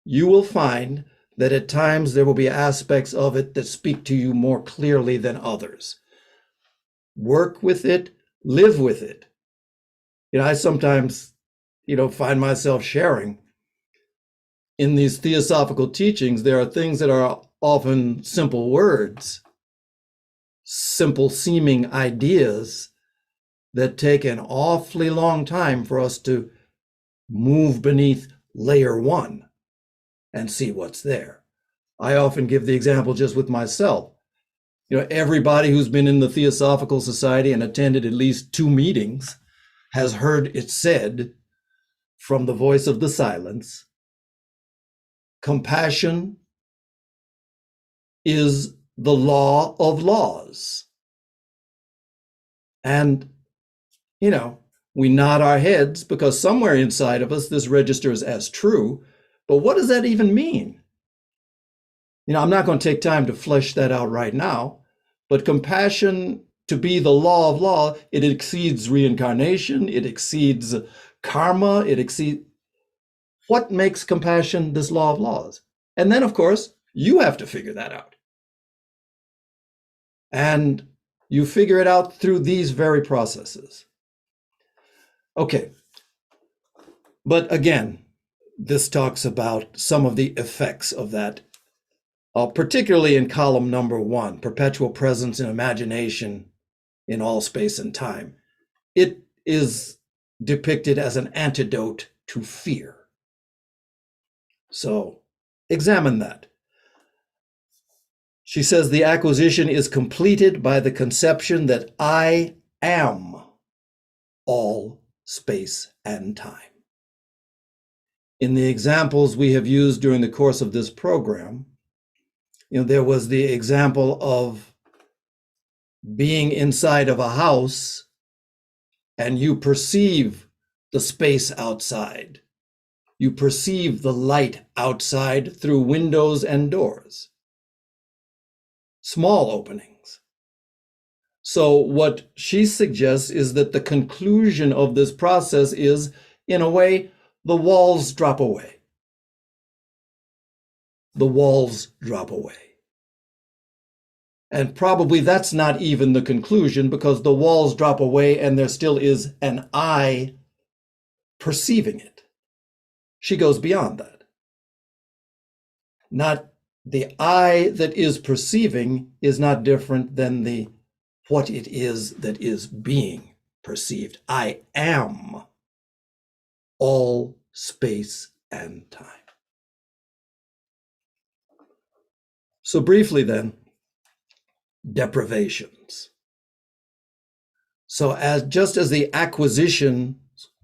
You will find that at times there will be aspects of it that speak to you more clearly than others. Work with it, live with it. I sometimes, find myself sharing in these theosophical teachings. There are things that are often simple words, simple seeming ideas that take an awfully long time for us to move beneath layer one and see what's there. I often give the example just with myself. Everybody who's been in the Theosophical Society and attended at least 2 meetings has heard it said from the voice of the silence, compassion is the law of laws. And, we nod our heads because somewhere inside of us this registers as true. But what does that even mean? I'm not going to take time to flesh that out right now, but compassion to be the law of law, it exceeds reincarnation, it exceeds karma, it exceeds. What makes compassion this law of laws? And then, of course, you have to figure that out. And you figure it out through these very processes. Okay. But again, this talks about some of the effects of that, particularly in column number 1, perpetual presence in imagination in all space and time. It is depicted as an antidote to fear. So examine that. She says the acquisition is completed by the conception that I am all space and time. In the examples we have used during the course of this program, there was the example of being inside of a house and you perceive the space outside. You perceive the light outside through windows and doors, small openings. So what she suggests is that the conclusion of this process is, in a way, the walls drop away. The walls drop away. And probably that's not even the conclusion, because the walls drop away and there still is an I perceiving it. She goes beyond that. Not the I that is perceiving is not different than the what it is that is being perceived. I am all space and time. So briefly then, deprivations. So just as the acquisitions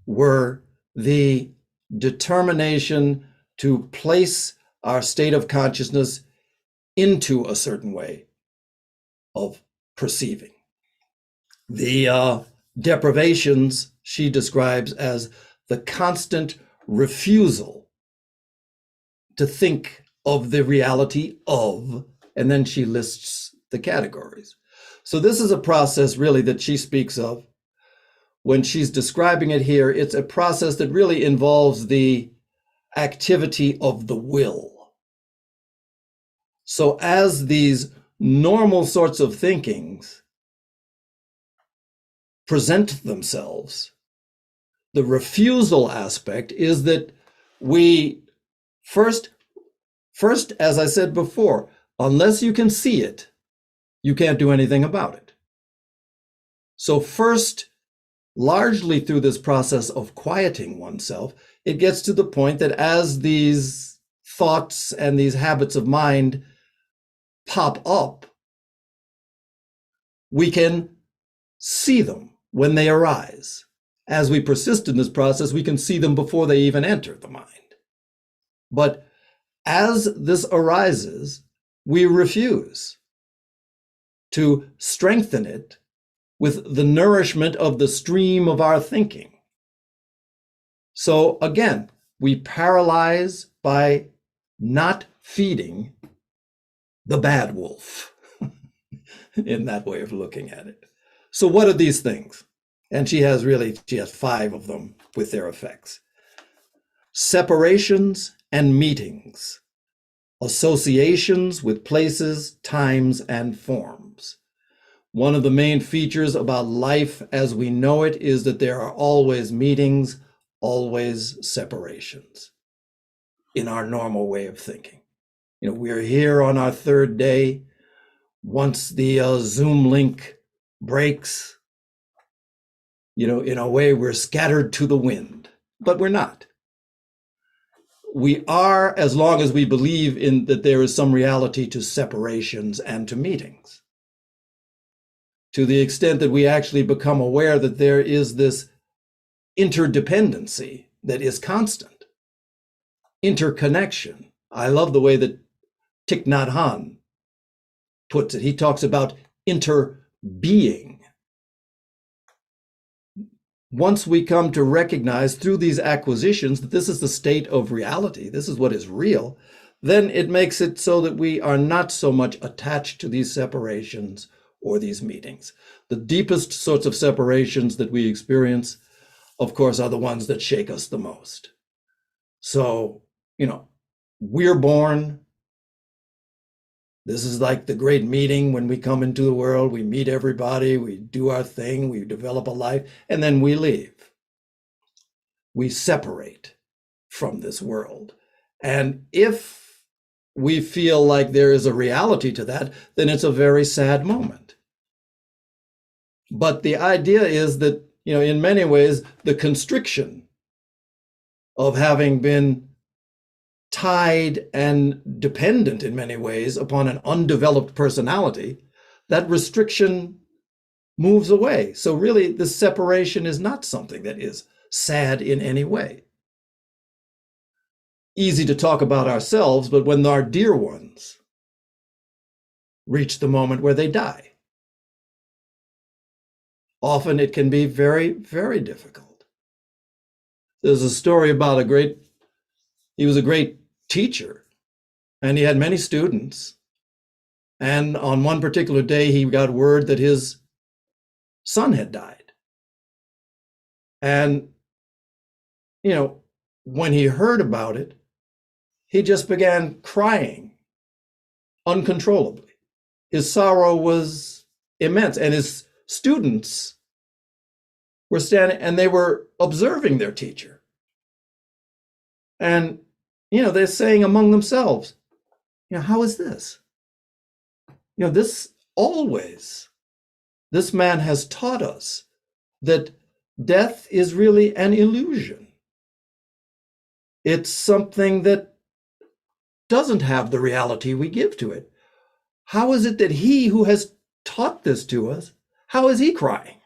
were the determination to place our state of consciousness into a certain way of perceiving, the deprivations she describes as the constant refusal to think of the reality of, and then she lists the categories. So this is a process really that she speaks of. When she's describing it here, it's a process that really involves the activity of the will. So as these normal sorts of thinkings present themselves, the refusal aspect is that we first, as I said before, unless you can see it, you can't do anything about it. So first, largely through this process of quieting oneself, it gets to the point that as these thoughts and these habits of mind pop up, we can see them when they arise. As we persist in this process, we can see them before they even enter the mind. But as this arises, we refuse to strengthen it with the nourishment of the stream of our thinking. So again, we paralyze by not feeding the bad wolf in that way of looking at it. So what are these things? And she has 5 of them with their effects. Separations and meetings, associations with places, times, and forms. One of the main features about life as we know it is that there are always meetings, always separations in our normal way of thinking. We're here on our 3rd day. Once the Zoom link breaks, in a way we're scattered to the wind, but we're not. We are, as long as we believe in that there is some reality to separations and to meetings. To the extent that we actually become aware that there is this interdependency that is constant, interconnection. I love the way that Thich Nhat Hanh puts it. He talks about interbeing. Once we come to recognize through these acquisitions that this is the state of reality, this is what is real, then it makes it so that we are not so much attached to these separations or these meetings. The deepest sorts of separations that we experience, of course, are the ones that shake us the most. So, we're born. This is like the great meeting when we come into the world. We meet everybody, we do our thing, we develop a life, and then we leave. We separate from this world. And if we feel like there is a reality to that, then it's a very sad moment. But the idea is that, in many ways, the constriction of having been tied and dependent in many ways upon an undeveloped personality, that restriction moves away. So really, the separation is not something that is sad in any way. Easy to talk about ourselves, but when our dear ones reach the moment where they die, often it can be very, very difficult. There's a story about he was a great teacher, and he had many students. And on one particular day, he got word that his son had died. And, when he heard about it, he just began crying uncontrollably. His sorrow was immense, and his students were standing and they were observing their teacher. And, they're saying among themselves, how is this? This man has taught us that death is really an illusion. It's something that doesn't have the reality we give to it. How is it that he who has taught this to us, how is he crying?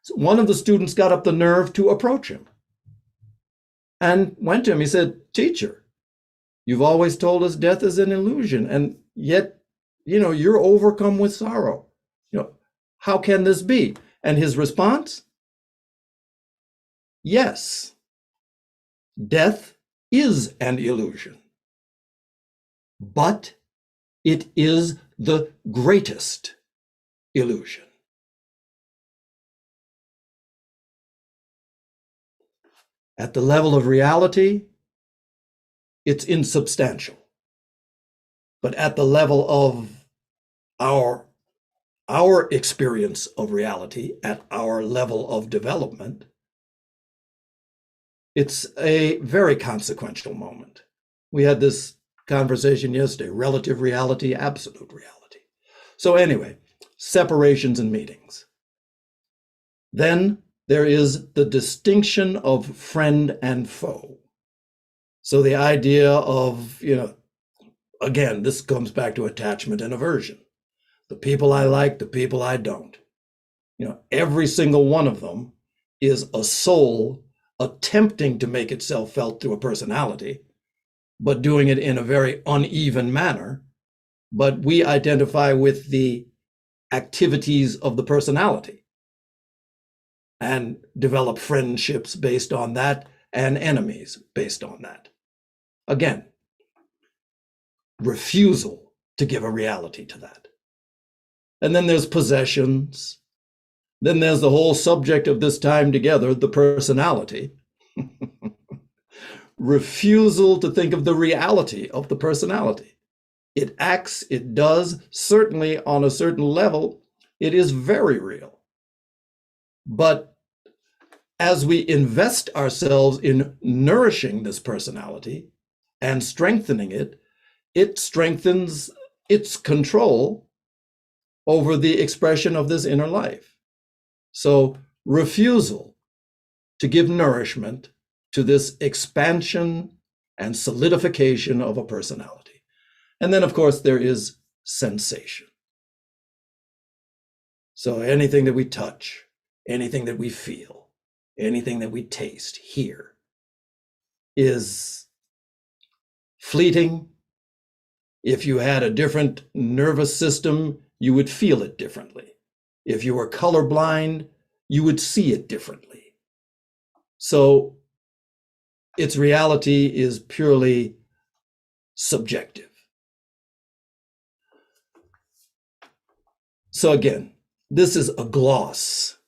So one of the students got up the nerve to approach him and went to him. He said, "Teacher, you've always told us death is an illusion, and yet, you're overcome with sorrow. How can this be?" And his response, "Yes, death is an illusion, but it is the greatest illusion." At the level of reality, it's insubstantial. But at the level of our experience of reality, at our level of development, it's a very consequential moment. We had this conversation yesterday, relative reality, absolute reality. So anyway, separations and meetings. Then there is the distinction of friend and foe. So the idea of, again, this comes back to attachment and aversion. The people I like, the people I don't. Every single one of them is a soul attempting to make itself felt through a personality, but doing it in a very uneven manner. But we identify with the activities of the personality and develop friendships based on that and enemies based on that. Again, refusal to give a reality to that. And then there's possessions. Then there's the whole subject of this time together, the personality. Refusal to think of the reality of the personality. It acts, it does, certainly on a certain level, it is very real. But as we invest ourselves in nourishing this personality and strengthening it, it strengthens its control over the expression of this inner life. So refusal to give nourishment to this expansion and solidification of a personality. And then, of course, there is sensation. So anything that we touch, anything that we feel, anything that we taste, hear, is fleeting. If you had a different nervous system, you would feel it differently. If you were colorblind, you would see it differently. So its reality is purely subjective. So again, this is a gloss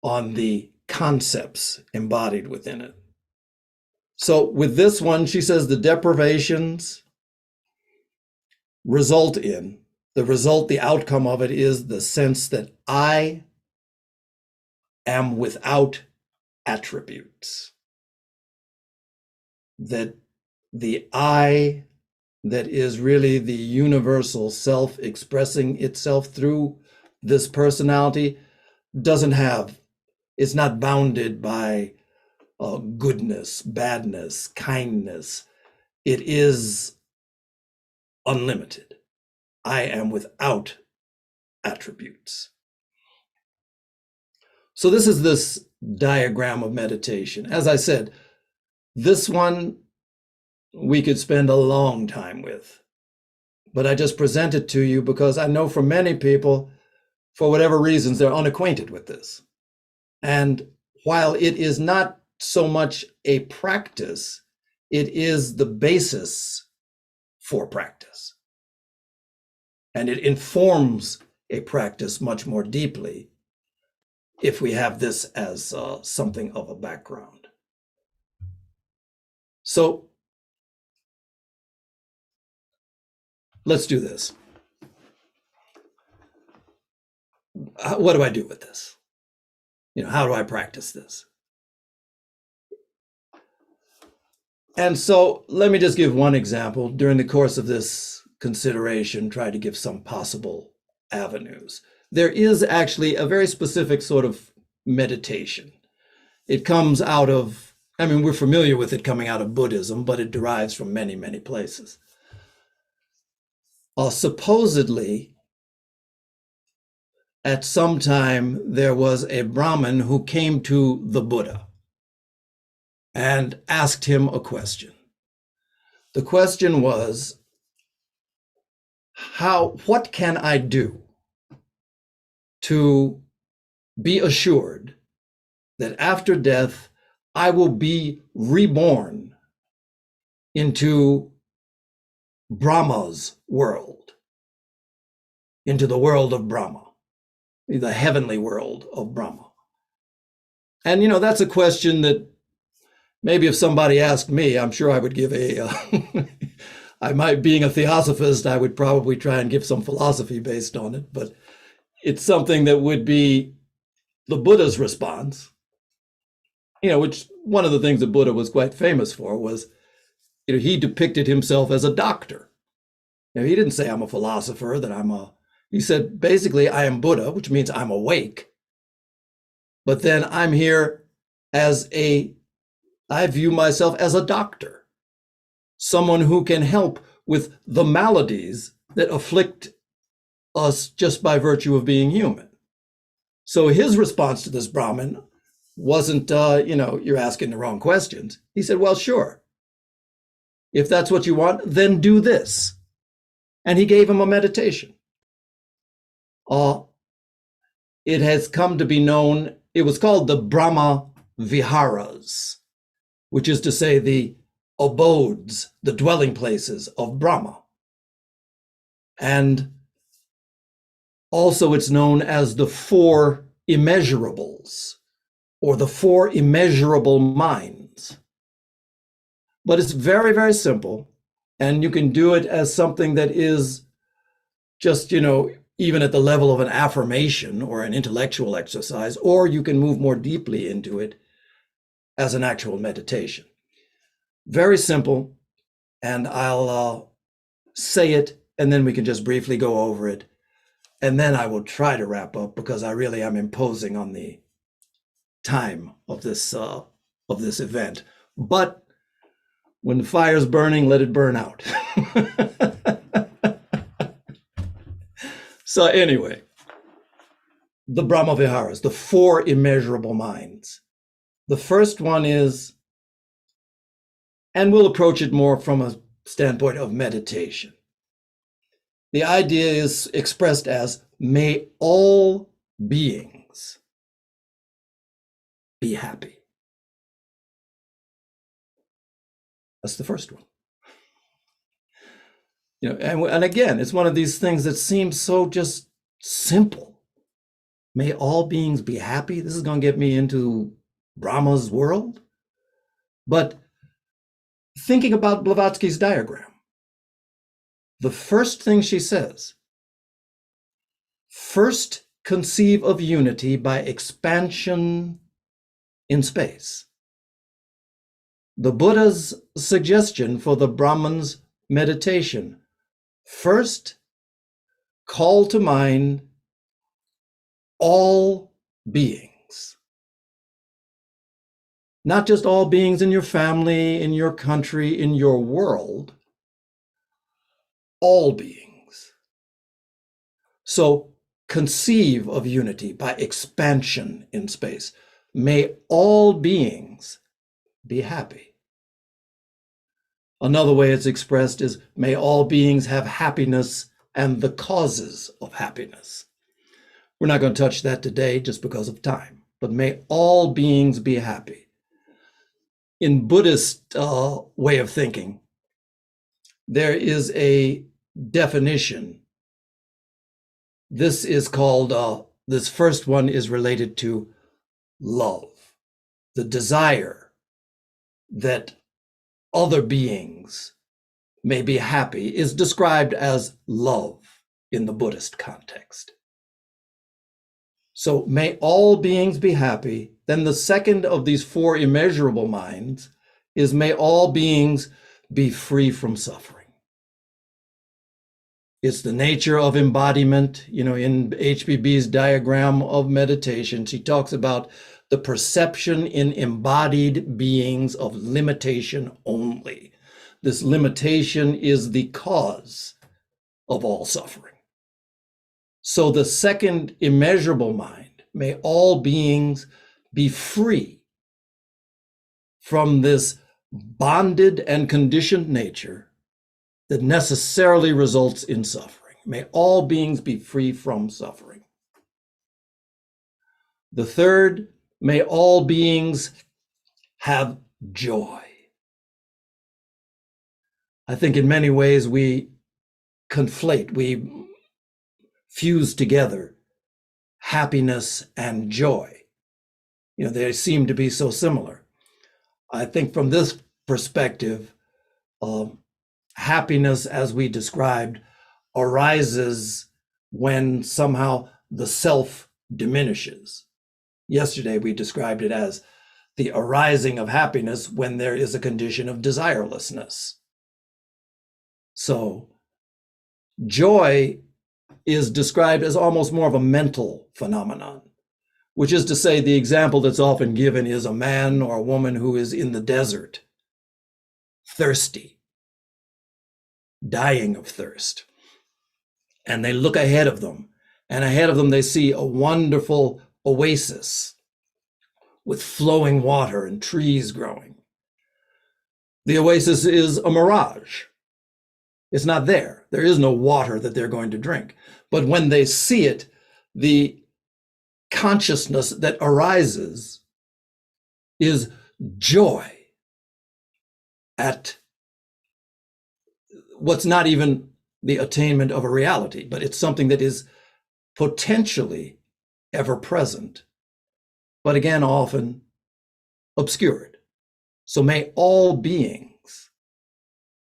on the concepts embodied within it. So with this one, she says the deprivations the outcome of it is the sense that I am without attributes. That the I that is really the universal self expressing itself through this personality it's not bounded by goodness, badness, kindness. It is unlimited. I am without attributes. So this is this diagram of meditation. As I said, this one we could spend a long time with, but I just present it to you because I know for many people, for whatever reasons, they're unacquainted with this. And while it is not so much a practice, it is the basis for practice. And it informs a practice much more deeply if we have this as something of a background. So let's do this. What do I do with this? How do I practice this? And so let me just give one example. During the course of this consideration, try to give some possible avenues. There is actually a very specific sort of meditation. It comes out of, we're familiar with it coming out of Buddhism, but it derives from many, many places. Supposedly, at some time, there was a Brahmin who came to the Buddha and asked him a question. The question was, what can I do to be assured that after death, I will be reborn into Brahma's world, into the world of Brahma, the heavenly world of Brahma? And, that's a question that maybe if somebody asked me, I'm sure I would give being a theosophist, I would probably try and give some philosophy based on it, but it's something that would be the Buddha's response, which one of the things that Buddha was quite famous for was, he depicted himself as a doctor. He didn't say I'm a philosopher, he said, basically, I am Buddha, which means I'm awake. But then I'm here I view myself as a doctor, someone who can help with the maladies that afflict us just by virtue of being human. So his response to this Brahmin wasn't, you're asking the wrong questions. He said, well, sure. If that's what you want, then do this. And he gave him a meditation. It has come to be known, it was called the Brahma Viharas, which is to say the abodes, the dwelling places of Brahma. And also it's known as the four immeasurables, or the four immeasurable minds. But it's very, very simple, and you can do it as something that is just, even at the level of an affirmation or an intellectual exercise, or you can move more deeply into it as an actual meditation. Very simple, and I'll say it, and then we can just briefly go over it, and then I will try to wrap up because I really am imposing on the time of this event. But when the fire's burning, let it burn out. So anyway, the Brahma Viharas, the four immeasurable minds. The first one is, and we'll approach it more from a standpoint of meditation. The idea is expressed as, may all beings be happy. That's the first one. And again, it's one of these things that seems so just simple. May all beings be happy. This is going to get me into Brahma's world. But thinking about Blavatsky's diagram, the first thing she says, first conceive of unity by expansion in space. The Buddha's suggestion for the Brahman's meditation, first call to mind all beings. Not just all beings in your family, in your country, in your world, all beings. So conceive of unity by expansion in space. May all beings be happy. Another way it's expressed is, may all beings have happiness and the causes of happiness. We're not going to touch that today just because of time, but may all beings be happy. In Buddhist way of thinking, there is a definition. This is called, this first one is related to love, the desire that other beings may be happy is described as love in the Buddhist context. So may all beings be happy. Then the second of these four immeasurable minds is, may all beings be free from suffering. It's the nature of embodiment. You know, in HPB's diagram of meditation, she talks about the perception in embodied beings of limitation only. This limitation is the cause of all suffering. So the second immeasurable mind, may all beings be free from this bonded and conditioned nature that necessarily results in suffering. May all beings be free from suffering. The third, may all beings have joy. I think in many ways we conflate, we fuse together happiness and joy. You know, they seem to be so similar. I think from this perspective, happiness, as we described, arises when somehow the self diminishes. Yesterday, we described it as the arising of happiness when there is a condition of desirelessness. So joy is described as almost more of a mental phenomenon, which is to say, the example that's often given is a man or a woman who is in the desert, thirsty, dying of thirst. And they look ahead of them, and ahead of them they see a wonderful oasis with flowing water and trees growing. The oasis is a mirage. It's not there. There is no water that they're going to drink. But when they see it, the consciousness that arises is joy at what's not even the attainment of a reality, but it's something that is potentially ever present, but again, often obscured. So may all beings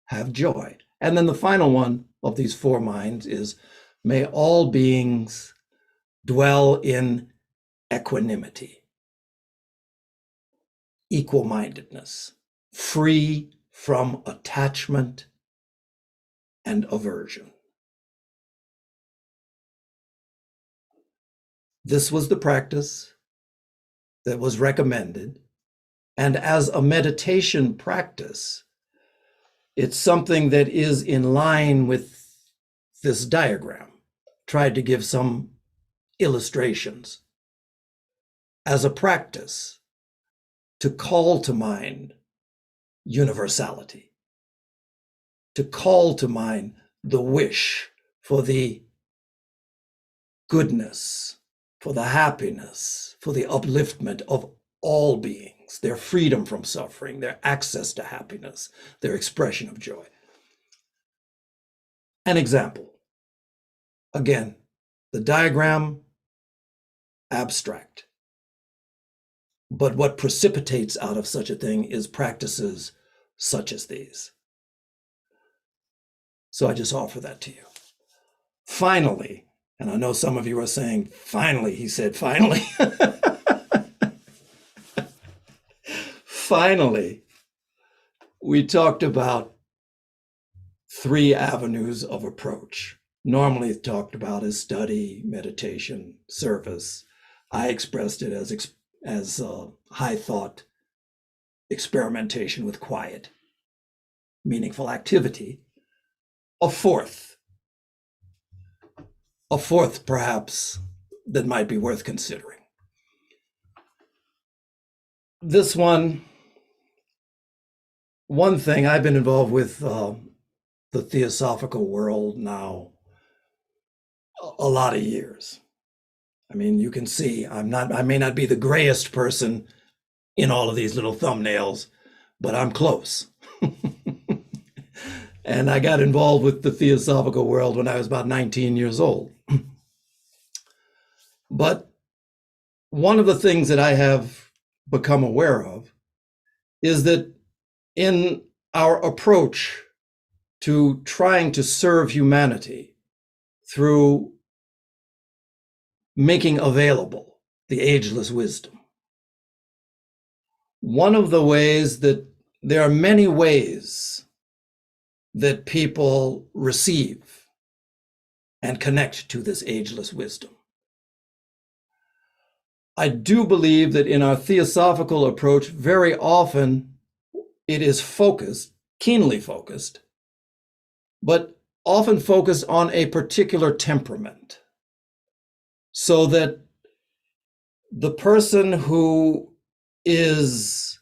have joy. And then the final one of these four minds is, may all beings dwell in equanimity, equal-mindedness, free from attachment and aversion. This was the practice that was recommended. And as a meditation practice, it's something that is in line with this diagram. Tried to give some illustrations. As a practice to call to mind universality, to call to mind the wish for the goodness, for the happiness, for the upliftment of all beings, their freedom from suffering, their access to happiness, their expression of joy. An example. Again, the diagram, abstract. But what precipitates out of such a thing is practices such as these. So I just offer that to you. Finally, and I know some of you are saying, finally, he said, finally. Finally, we talked about three avenues of approach. Normally talked about as study, meditation, service. I expressed it as high thought, experimentation with quiet, meaningful activity. A fourth, a fourth, perhaps, that might be worth considering. This one thing I've been involved with the Theosophical world now a lot of years. I mean, you can see I may not be the grayest person in all of these little thumbnails, but I'm close. And I got involved with the Theosophical world when I was about 19 years old. But one of the things that I have become aware of is that in our approach to trying to serve humanity through making available the ageless wisdom, one of the ways that there are many ways that people receive and connect to this ageless wisdom. I do believe that in our Theosophical approach, very often it is focused, keenly focused, but often focused on a particular temperament, so that the person who is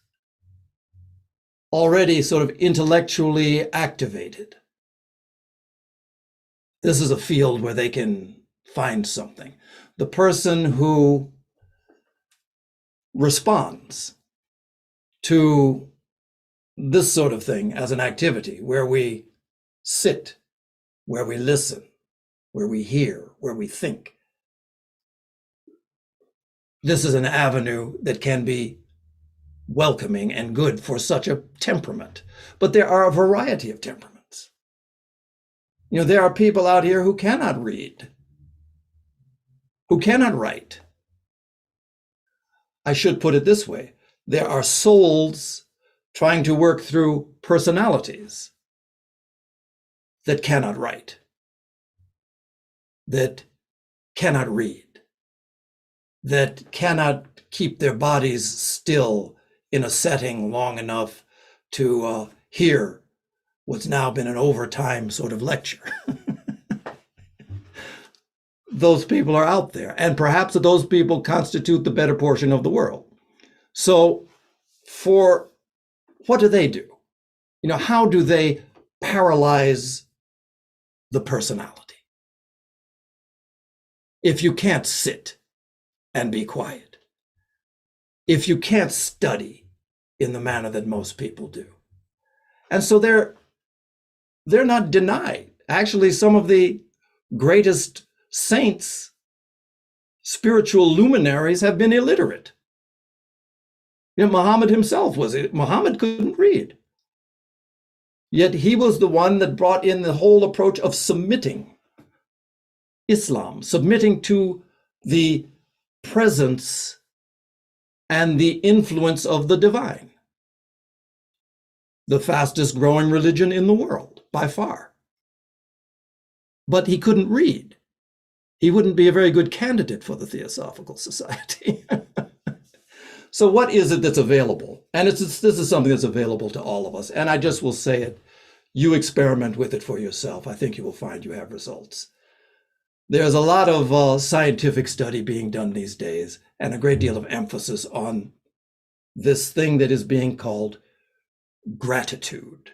already sort of intellectually activated, this is a field where they can find something. The person who responds to this sort of thing as an activity, where we sit, where we listen, where we hear, where we think. This is an avenue that can be welcoming and good for such a temperament. But there are a variety of temperaments. You know, there are people out here who cannot read, who cannot write. I should put it this way. There are souls trying to work through personalities that cannot write, that cannot read, that cannot keep their bodies still in a setting long enough to hear what's now been an overtime sort of lecture. Those people are out there, and perhaps those people constitute the better portion of the world. So for what do they do? You know, how do they paralyze the personality? If you can't sit and be quiet, if you can't study in the manner that most people do. And so they're not denied. Actually, some of the greatest saints, spiritual luminaries, have been illiterate. You know, Muhammad himself Muhammad couldn't read. Yet he was the one that brought in the whole approach of submitting Islam, submitting to the presence and the influence of the divine. The fastest growing religion in the world, by far. But he couldn't read. He wouldn't be a very good candidate for the Theosophical Society. So what is it that's available? And this is something that's available to all of us. And I just will say it. You experiment with it for yourself. I think you will find you have results. There's a lot of scientific study being done these days, and a great deal of emphasis on this thing that is being called gratitude,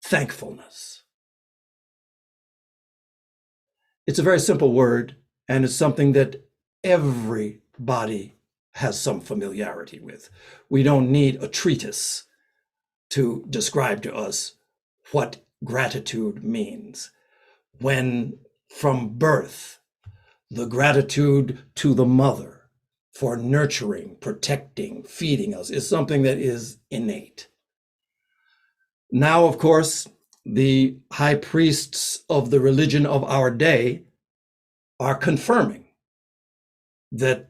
thankfulness. It's a very simple word, and it's something that everybody has some familiarity with. We don't need a treatise to describe to us what gratitude means. When from birth, the gratitude to the mother for nurturing, protecting, feeding us is something that is innate. Now, of course, the high priests of the religion of our day are confirming that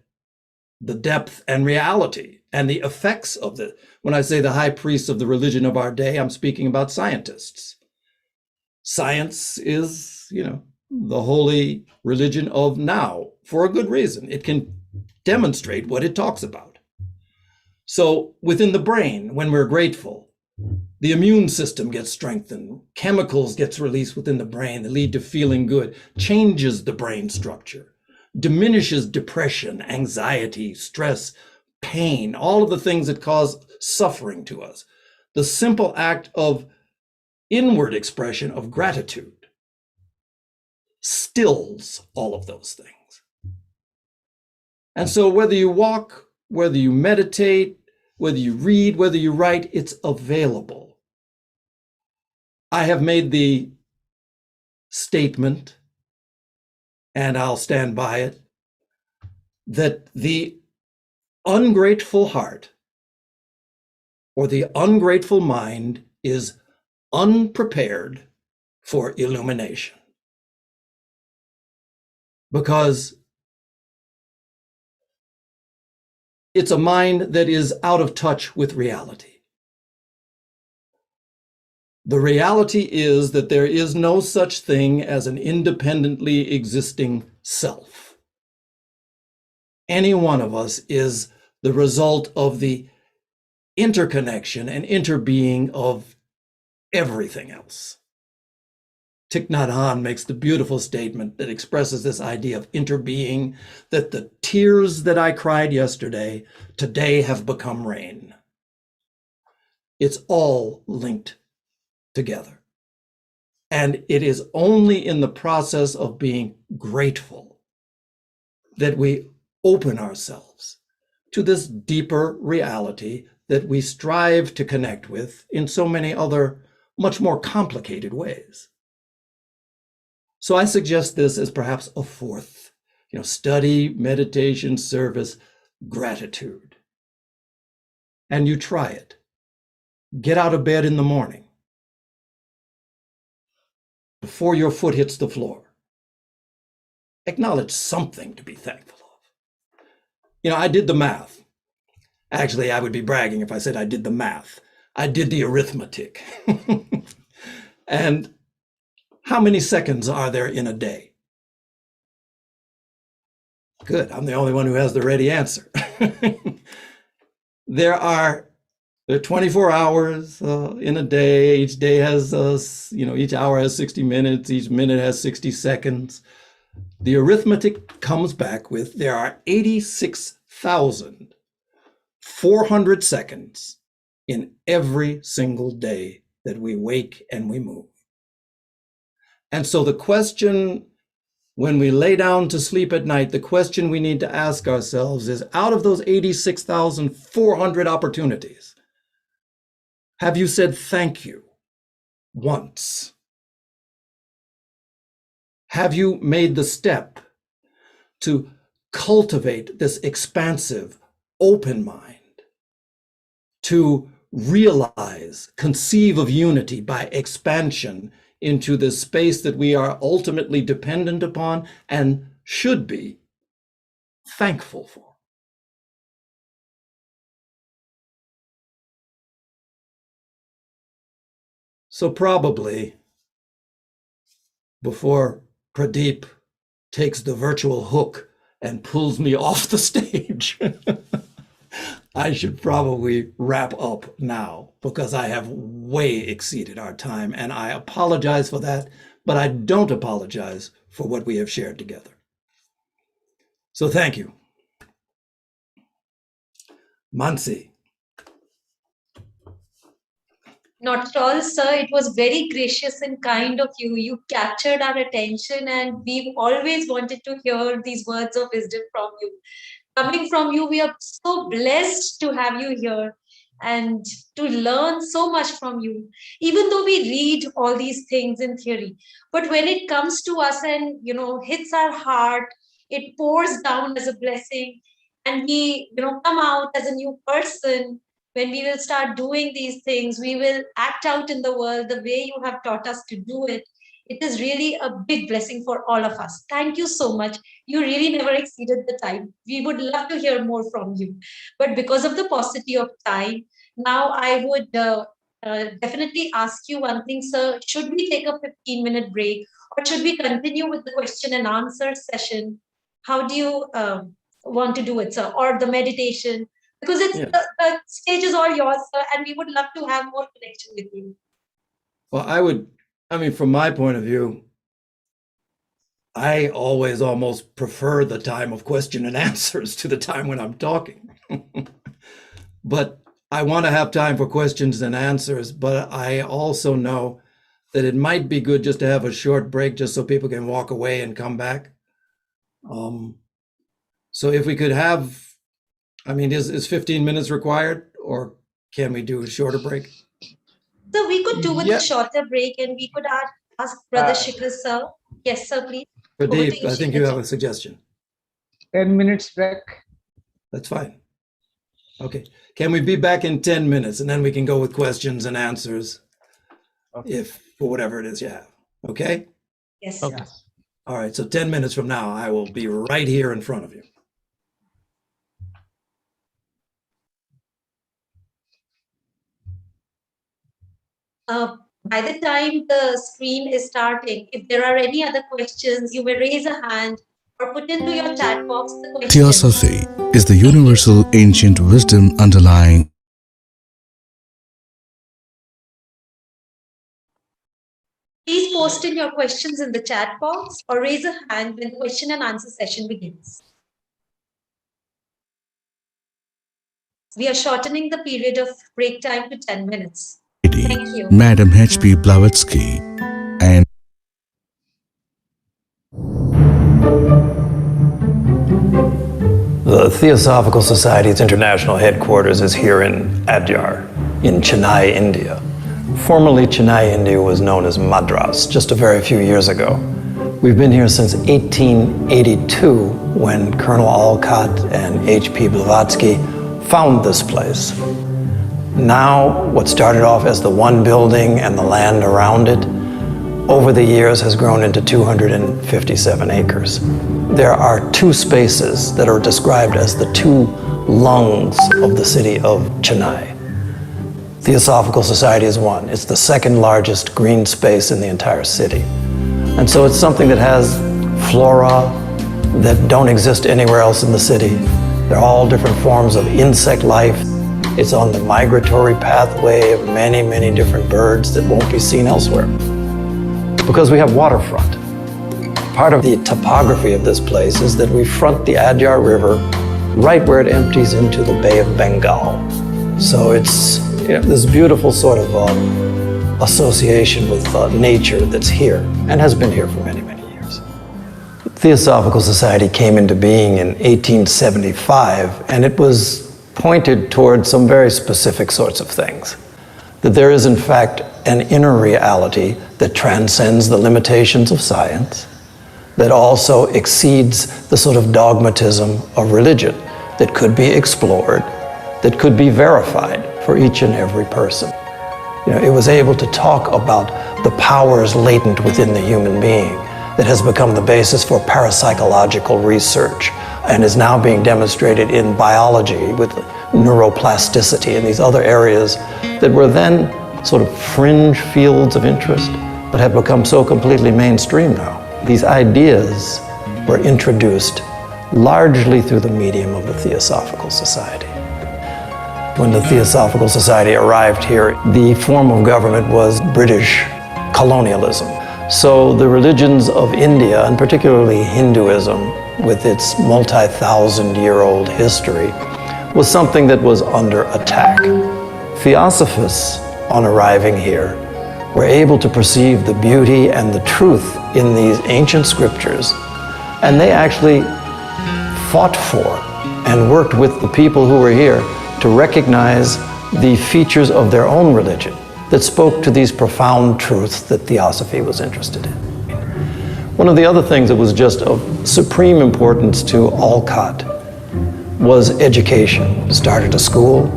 the depth and reality and the effects of when I say the high priests of the religion of our day, I'm speaking about scientists. Science is, the holy religion of now, for a good reason. It can demonstrate what it talks about. So within the brain, when we're grateful, The immune system gets strengthened. Chemicals gets released within the brain that lead to feeling good, changes the brain structure, diminishes depression, anxiety, stress, pain, all of the things that cause suffering to us. The simple act of inward expression of gratitude stills all of those things. And so whether you walk, whether you meditate, whether you read, whether you write, it's available. I have made the statement, and I'll stand by it, that the ungrateful heart or the ungrateful mind is unprepared for illumination. Because it's a mind that is out of touch with reality. The reality is that there is no such thing as an independently existing self. Any one of us is the result of the interconnection and interbeing of everything else. Thich Nhat Hanh makes the beautiful statement that expresses this idea of interbeing, that the tears that I cried yesterday, today have become rain. It's all linked together. And it is only in the process of being grateful that we open ourselves to this deeper reality that we strive to connect with in so many other, much more complicated ways. So I suggest this as perhaps a fourth, study, meditation, service, gratitude. And you try it. Get out of bed in the morning before your foot hits the floor. Acknowledge something to be thankful of. I did the math. Actually, I would be bragging if I said I did the math. I did the arithmetic. And how many seconds are there in a day? Good, I'm the only one who has the ready answer. There are 24 hours in a day. Each day has, each hour has 60 minutes. Each minute has 60 seconds. The arithmetic comes back with there are 86,400 seconds in every single day that we wake and we move. And so the question, when we lay down to sleep at night, the question we need to ask ourselves is, out of those 86,400 opportunities, have you said thank you once? Have you made the step to cultivate this expansive, open mind, to realize, conceive of unity by expansion into the space that we are ultimately dependent upon and should be thankful for? So probably before Pradeep takes the virtual hook and pulls me off the stage, I should probably wrap up now, because I have way exceeded our time, and I apologize for that, but I don't apologize for what we have shared together. So thank you. Mansi. Not at all, sir. It was very gracious and kind of you. You captured our attention, and we've always wanted to hear these words of wisdom from you. Coming from you, we are so blessed to have you here and to learn so much from you, even though we read all these things in theory. But when it comes to us and, hits our heart, it pours down as a blessing, and we, come out as a new person. When we will start doing these things, we will act out in the world the way you have taught us to do it. It is really a big blessing for all of us. Thank you so much. You really never exceeded the time. We would love to hear more from you. But because of the paucity of time, now I would definitely ask you one thing, sir. Should we take a 15-minute break, or should we continue with the question and answer session? How do you want to do it, sir? Or the meditation? Because it's Yeah. the stage is all yours, sir, and we would love to have more connection with you. Well, from my point of view, I always almost prefer the time of question and answers to the time when I'm talking. But I want to have time for questions and answers, but I also know that it might be good just to have a short break just so people can walk away and come back. So if we could have, is 15 minutes required, or can we do a shorter break? So we could do with Yeah. a shorter break, and we could ask Brother Shikhar, sir. Yes, sir, please. Over to Pradeep, you, I think Shikhar you ji. have a suggestion. 10 minutes break. That's fine. Okay. Can we be back in 10 minutes and then we can go with questions and answers if for whatever it is you have. Okay? Yes, sir. Yes. All right. So 10 minutes from now, I will be right here in front of you. By the time the stream is starting, if there are any other questions, you may raise a hand or put into your chat box the question. Theosophy is the universal ancient wisdom underlying. Please post in your questions in the chat box or raise a hand when the question and answer session begins. We are shortening the period of break time to 10 minutes. Thank you. Madam H.P. Blavatsky and The Theosophical Society's international headquarters is here in Adyar, in Chennai, India. Formerly, Chennai, India was known as Madras just a very few years ago. We've been here since 1882, when Colonel Olcott and H.P. Blavatsky found this place. Now, what started off as the one building and the land around it, over the years has grown into 257 acres. There are two spaces that are described as the two lungs of the city of Chennai. Theosophical Society is one. It's the second largest green space in the entire city. And so it's something that has flora that don't exist anywhere else in the city. They're all different forms of insect life. It's on the migratory pathway of many, many different birds that won't be seen elsewhere. Because we have waterfront. Part of the topography of this place is that we front the Adyar River right where it empties into the Bay of Bengal. So it's this beautiful sort of association with nature that's here and has been here for many, many years. The Theosophical Society came into being in 1875, and it was pointed towards some very specific sorts of things. That there is, in fact, an inner reality that transcends the limitations of science, that also exceeds the sort of dogmatism of religion, that could be explored, that could be verified for each and every person. It was able to talk about the powers latent within the human being that has become the basis for parapsychological research and is now being demonstrated in biology with neuroplasticity and these other areas that were then sort of fringe fields of interest but have become so completely mainstream now. These ideas were introduced largely through the medium of the Theosophical Society. When the Theosophical Society arrived here, the form of government was British colonialism. So the religions of India, and particularly Hinduism, with its multi-thousand-year-old history, was something that was under attack. Theosophists, on arriving here, were able to perceive the beauty and the truth in these ancient scriptures, and they actually fought for and worked with the people who were here to recognize the features of their own religion that spoke to these profound truths that Theosophy was interested in. One of the other things that was just of supreme importance to Olcott was education. Started a school,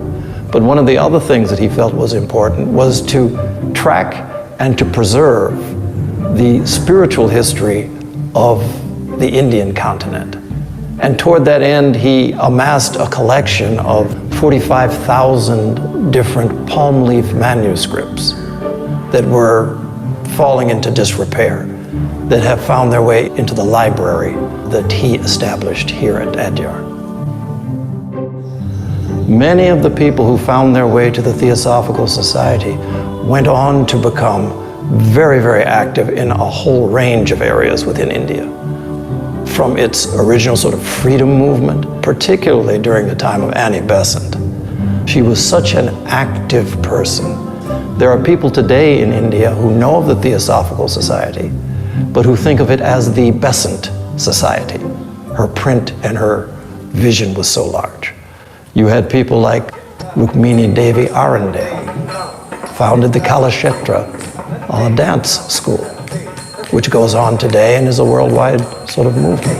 but one of the other things that he felt was important was to track and to preserve the spiritual history of the Indian continent. And toward that end, he amassed a collection of 45,000 different palm leaf manuscripts that were falling into disrepair, that have found their way into the library that he established here at Adyar. Many of the people who found their way to the Theosophical Society went on to become very, very active in a whole range of areas within India. From its original sort of freedom movement, particularly during the time of Annie Besant. She was such an active person. There are people today in India who know of the Theosophical Society, but who think of it as the Besant Society. Her print and her vision was so large. You had people like Rukmini Devi Arande, founded the Kalakshetra dance school, which goes on today and is a worldwide sort of movement.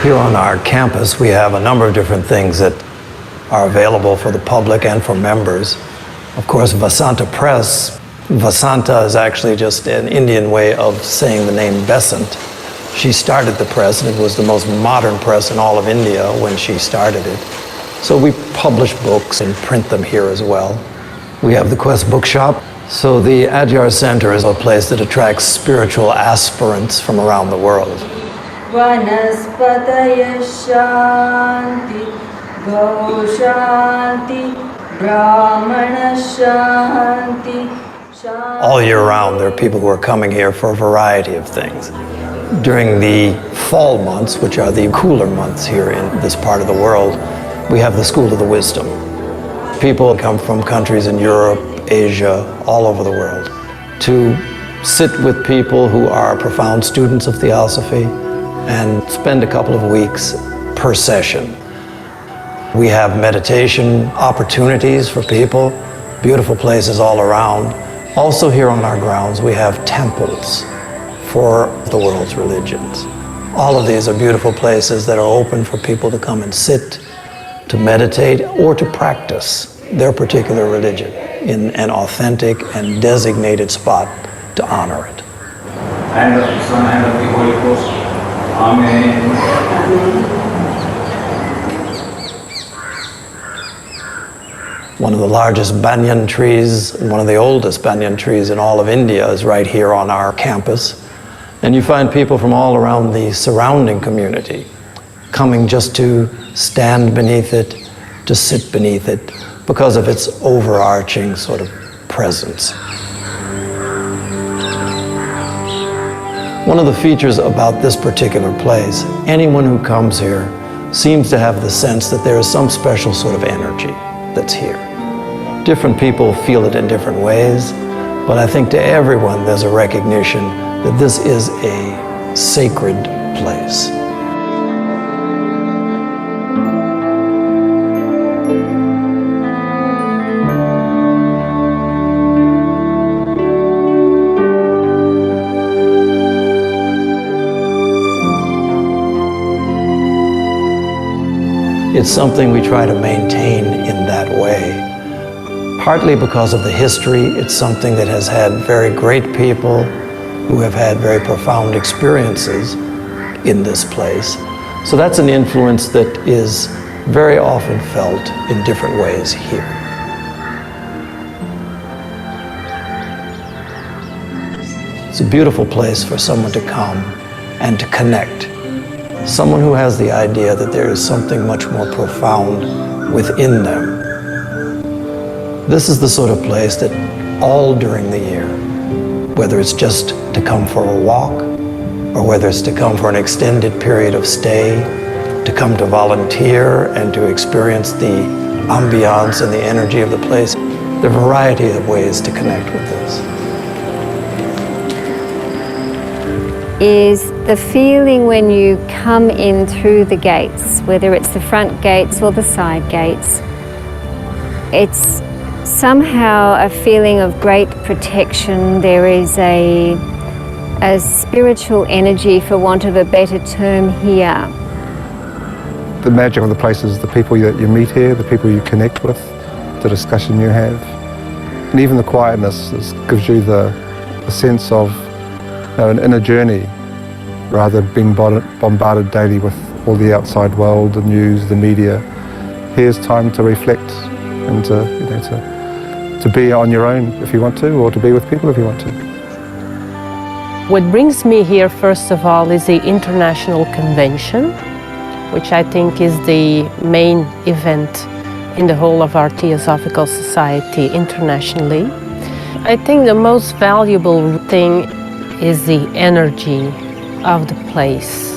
Here on our campus, we have a number of different things that are available for the public and for members. Of course, Vasanta Press. Vasanta is actually just an Indian way of saying the name Besant. She started the press, and it was the most modern press in all of India when she started it. So we publish books and print them here as well. We have the Quest Bookshop. So the Adyar Center is a place that attracts spiritual aspirants from around the world. Vanaspataya Shanti, Gau Shanti, Brahmana Shanti. All year round, there are people who are coming here for a variety of things. During the fall months, which are the cooler months here in this part of the world, we have the School of the Wisdom. People come from countries in Europe, Asia, all over the world to sit with people who are profound students of Theosophy and spend a couple of weeks per session. We have meditation opportunities for people, beautiful places all around. Also here on our grounds, we have temples for the world's religions. All of these are beautiful places that are open for people to come and sit, to meditate, or to practice their particular religion in an authentic and designated spot to honor it. And of the Son and of the Holy Ghost. Amen. One of the largest banyan trees, one of the oldest banyan trees in all of India is right here on our campus. And you find people from all around the surrounding community coming just to stand beneath it, to sit beneath it, because of its overarching sort of presence. One of the features about this particular place, anyone who comes here seems to have the sense that there is some special sort of energy that's here. Different people feel it in different ways, but I think to everyone there's a recognition that this is a sacred place. It's something we try to maintain in that way. Partly because of the history, it's something that has had very great people who have had very profound experiences in this place. So that's an influence that is very often felt in different ways here. It's a beautiful place for someone to come and to connect. Someone who has the idea that there is something much more profound within them. This is the sort of place that all during the year, whether it's just to come for a walk, or whether it's to come for an extended period of stay, to come to volunteer and to experience the ambiance and the energy of the place, there are a variety of ways to connect with this. Is the feeling when you come in through the gates, whether it's the front gates or the side gates, it's somehow a feeling of great protection. There is a spiritual energy, for want of a better term, here. The magic of the place is the people that you meet here, the people you connect with, the discussion you have, and even the quietness gives you the sense of an inner journey, rather than being bombarded daily with all the outside world, the news, the media. Here's time to reflect and to be on your own if you want to, or to be with people if you want to. What brings me here, first of all, is the International Convention, which I think is the main event in the whole of our Theosophical Society internationally. I think the most valuable thing is the energy of the place.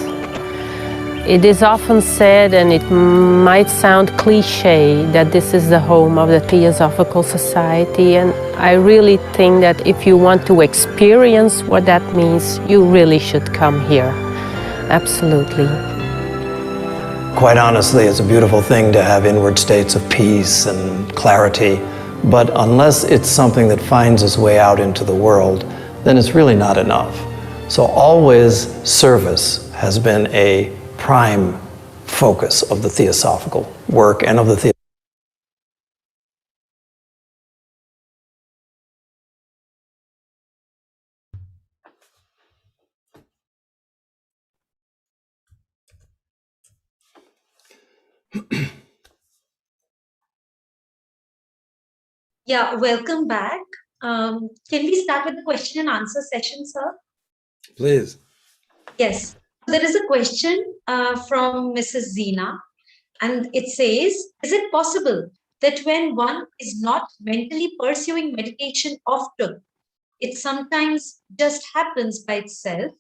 It is often said, and it might sound cliche, that this is the home of the Theosophical Society, and I really think that if you want to experience what that means, you really should come here. Absolutely. Quite honestly, it's a beautiful thing to have inward states of peace and clarity, but unless it's something that finds its way out into the world, then it's really not enough. So always service has been a prime focus of the Theosophical work and of the Yeah, welcome back. Can we start with the question and answer session, sir? Please. Yes. There is a question from Mrs. Zina, and it says, is it possible that when one is not mentally pursuing meditation often, it sometimes just happens by itself,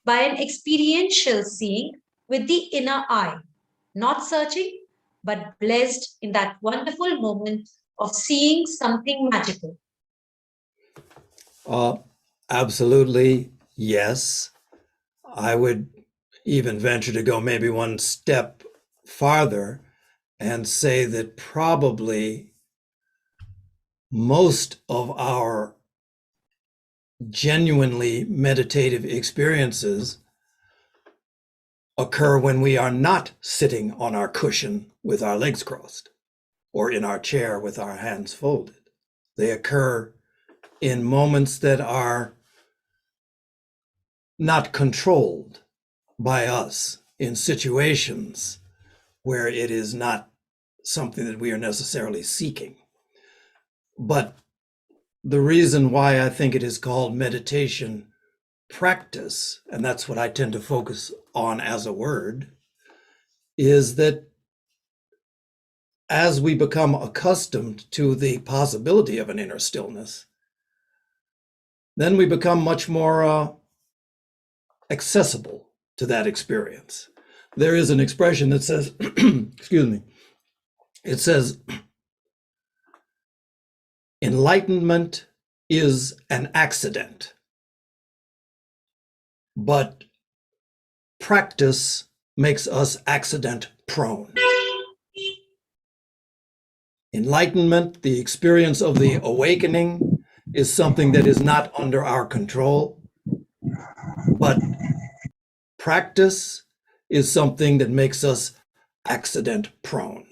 by an experiential seeing with the inner eye, not searching, but blessed in that wonderful moment of seeing something magical? Absolutely, yes. I would even venture to go maybe one step farther and say that probably most of our genuinely meditative experiences occur when we are not sitting on our cushion with our legs crossed or in our chair with our hands folded. They occur in moments that are not controlled by us, in situations where it is not something that we are necessarily seeking. But the reason why I think it is called meditation practice, and that's what I tend to focus on as a word, is that as we become accustomed to the possibility of an inner stillness, then we become much more accessible to that experience. There is an expression that says, excuse me, it says, enlightenment is an accident, but practice makes us accident prone. Enlightenment, the experience of the awakening, is something that is not under our control, but practice is something that makes us accident prone.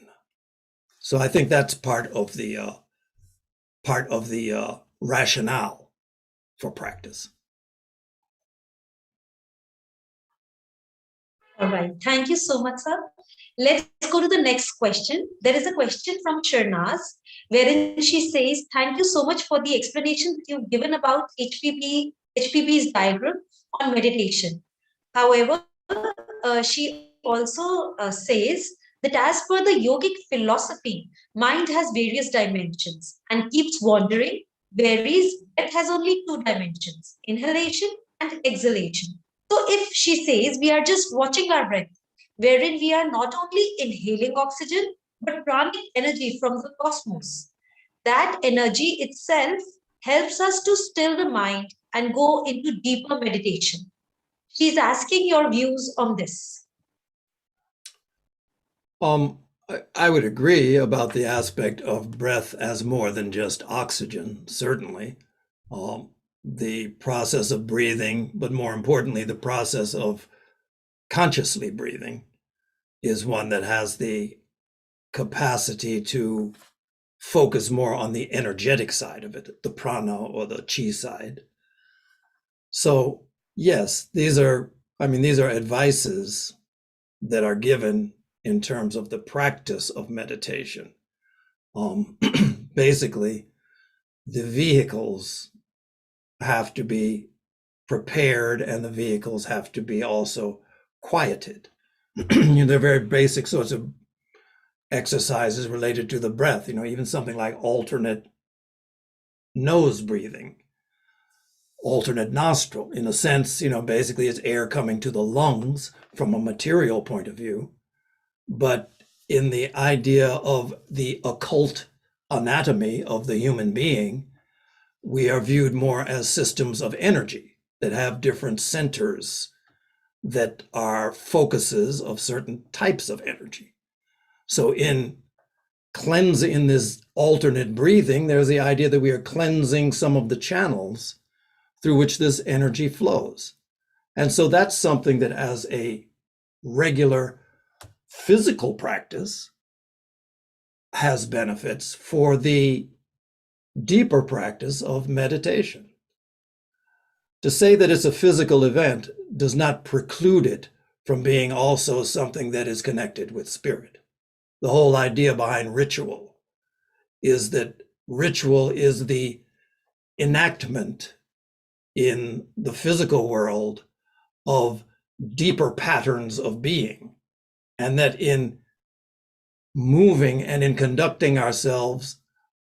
So I think that's part of the rationale for practice. All right. Thank you so much, sir. Let's go to the next question. There is a question from Sharnaz, wherein she says, thank you so much for the explanation that you've given about HPB's diagram on meditation. However, she also says that as per the yogic philosophy, mind has various dimensions and keeps wandering, varies, it has only two dimensions, inhalation and exhalation. So if she says we are just watching our breath, wherein we are not only inhaling oxygen, but pranic energy from the cosmos, that energy itself helps us to still the mind and go into deeper meditation. She's asking your views on this. I would agree about the aspect of breath as more than just oxygen, certainly. The process of breathing, but more importantly, the process of consciously breathing is one that has the capacity to focus more on the energetic side of it, the prana or the chi side. So yes, these are advices that are given in terms of the practice of meditation. Basically, the vehicles have to be prepared and the vehicles have to be also quieted. They're very basic sorts of exercises related to the breath, even something like alternate nose breathing, alternate nostril. In a sense, basically it's air coming to the lungs from a material point of view. But in the idea of the occult anatomy of the human being, we are viewed more as systems of energy that have different centers that are focuses of certain types of energy. So in this alternate breathing, there's the idea that we are cleansing some of the channels through which this energy flows. And so that's something that as a regular physical practice has benefits for the deeper practice of meditation. To say that it's a physical event does not preclude it from being also something that is connected with spirit. The whole idea behind ritual is that ritual is the enactment in the physical world of deeper patterns of being, and that in moving and in conducting ourselves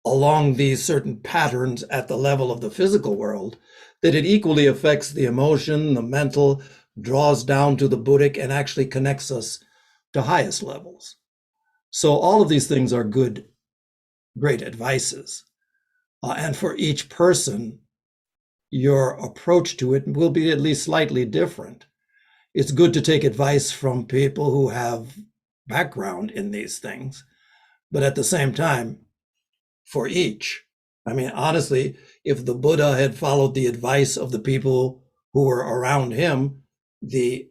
along these certain patterns at the level of the physical world, that it equally affects the emotion, the mental, draws down to the Buddhic, and actually connects us to highest levels. So all of these things are great advices. And for each person, your approach to it will be at least slightly different. It's good to take advice from people who have background in these things, but at the same time, for each, honestly, if the Buddha had followed the advice of the people who were around him, the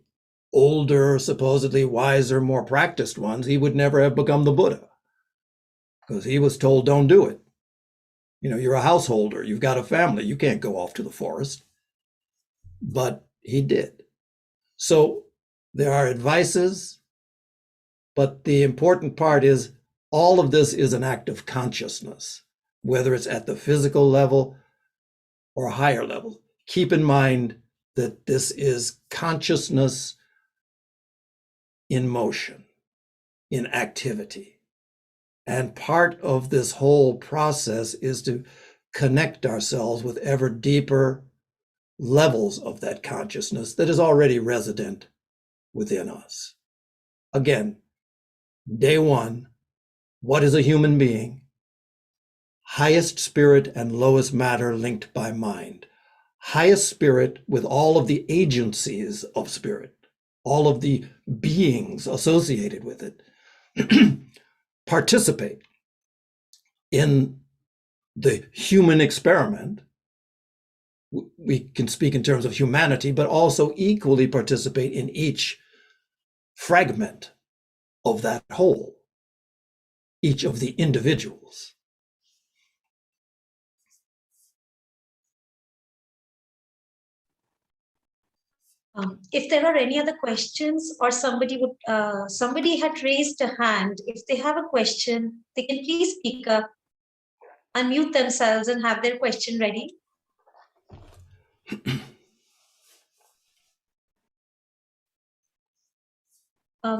older, supposedly wiser, more practiced ones, he would never have become the Buddha, because he was told, don't do it. You're a householder, you've got a family, you can't go off to the forest. But he did. So there are advices, but the important part is all of this is an act of consciousness, whether it's at the physical level or a higher level. Keep in mind that this is consciousness in motion, in activity. And part of this whole process is to connect ourselves with ever deeper levels of that consciousness that is already resident within us. Again, day one, what is a human being? Highest spirit and lowest matter linked by mind. Highest spirit with all of the agencies of spirit, all of the beings associated with it, participate in the human experiment. We can speak in terms of humanity, but also equally participate in each fragment of that whole, each of the individuals. If there are any other questions, or somebody had raised a hand, if they have a question, they can please speak up, unmute themselves, and have their question ready.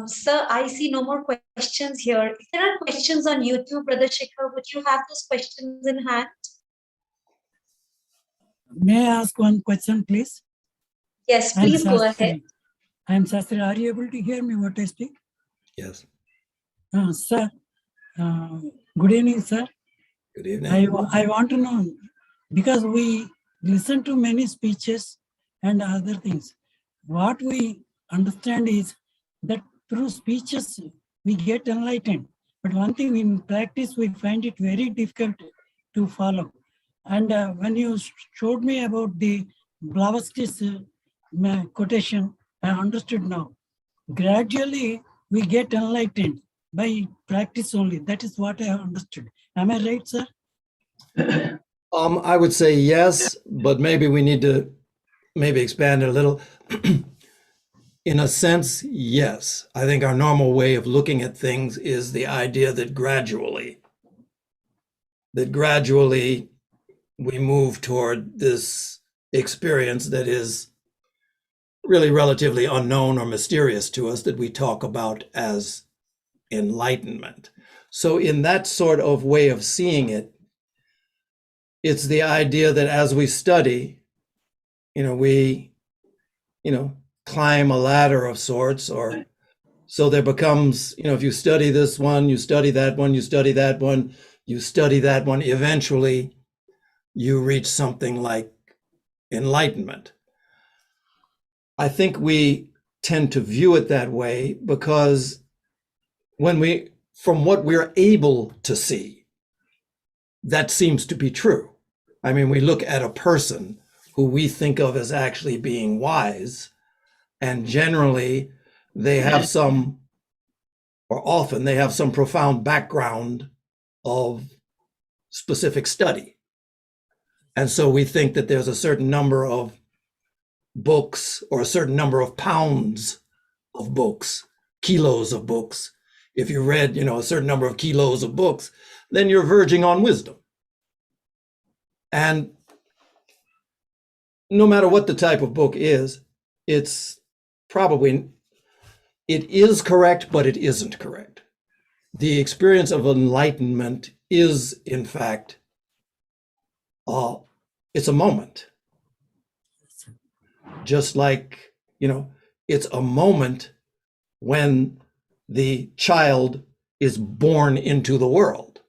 Sir, I see no more questions here. If there are questions on YouTube, Brother Shikhar, would you have those questions in hand? May I ask one question, please? Yes, please go ahead. I am Sastri. Are you able to hear me what I speak? Yes. Sir, good evening, sir. Good evening. I want to know, because we listen to many speeches and other things. What we understand is that through speeches, we get enlightened. But one thing in practice, we find it very difficult to follow. And when you showed me about the Blavatsky's quotation, I understood now. Gradually, we get enlightened by practice only. That is what I have understood. Am I right, sir? I would say yes, but maybe we need to expand it a little. In a sense, yes. I think our normal way of looking at things is the idea that gradually we move toward this experience that is really relatively unknown or mysterious to us that we talk about as enlightenment. So in that sort of way of seeing it, it's the idea that as we study, we, climb a ladder of sorts, or so there becomes, if you study this one, you study that one, you study that one, you study that one, eventually you reach something like enlightenment. I think we tend to view it that way because from what we're able to see, that seems to be true. I mean, we look at a person who we think of as actually being wise, and generally they have often they have some profound background of specific study. And so we think that there's a certain number of books or a certain number of pounds of books, kilos of books. If you read, a certain number of kilos of books, then you're verging on wisdom. And no matter what the type of book is, it is correct, but it isn't correct. The experience of enlightenment is, in fact, it's a moment. Just like, it's a moment when the child is born into the world.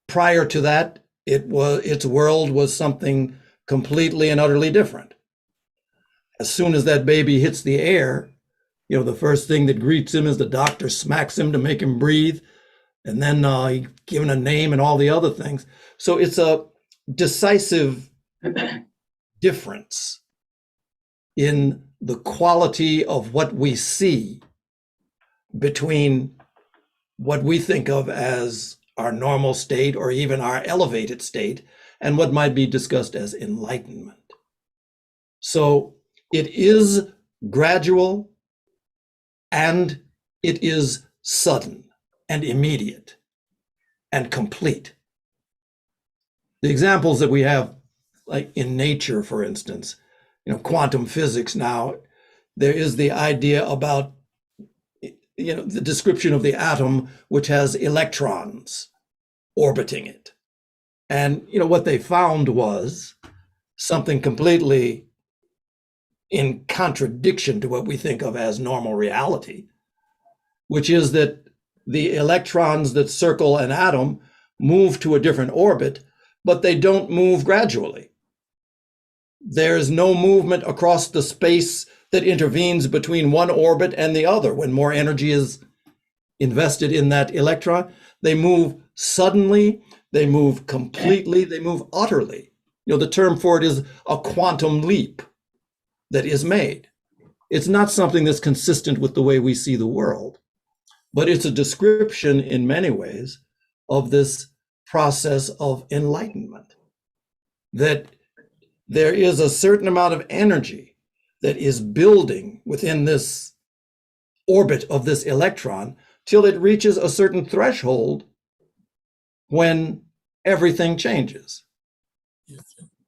Prior to that, its world was something completely and utterly different. As soon as that baby hits the air, the first thing that greets him is the doctor smacks him to make him breathe, and then he's given a name and all the other things. So it's a decisive difference in the quality of what we see between what we think of as our normal state or even our elevated state and what might be discussed as enlightenment. So it is gradual and it is sudden and immediate and complete. The examples that we have, like in nature, for instance, quantum physics now, there is the idea about, the description of the atom, which has electrons orbiting it. And, what they found was something completely in contradiction to what we think of as normal reality, which is that the electrons that circle an atom move to a different orbit, but they don't move gradually. There's no movement across the space that intervenes between one orbit and the other. When more energy is invested in that electron, they move suddenly, they move completely, they move utterly. The term for it is a quantum leap that is made. It's not something that's consistent with the way we see the world, but it's a description in many ways of this process of enlightenment, that there is a certain amount of energy that is building within this orbit of this electron till it reaches a certain threshold when everything changes.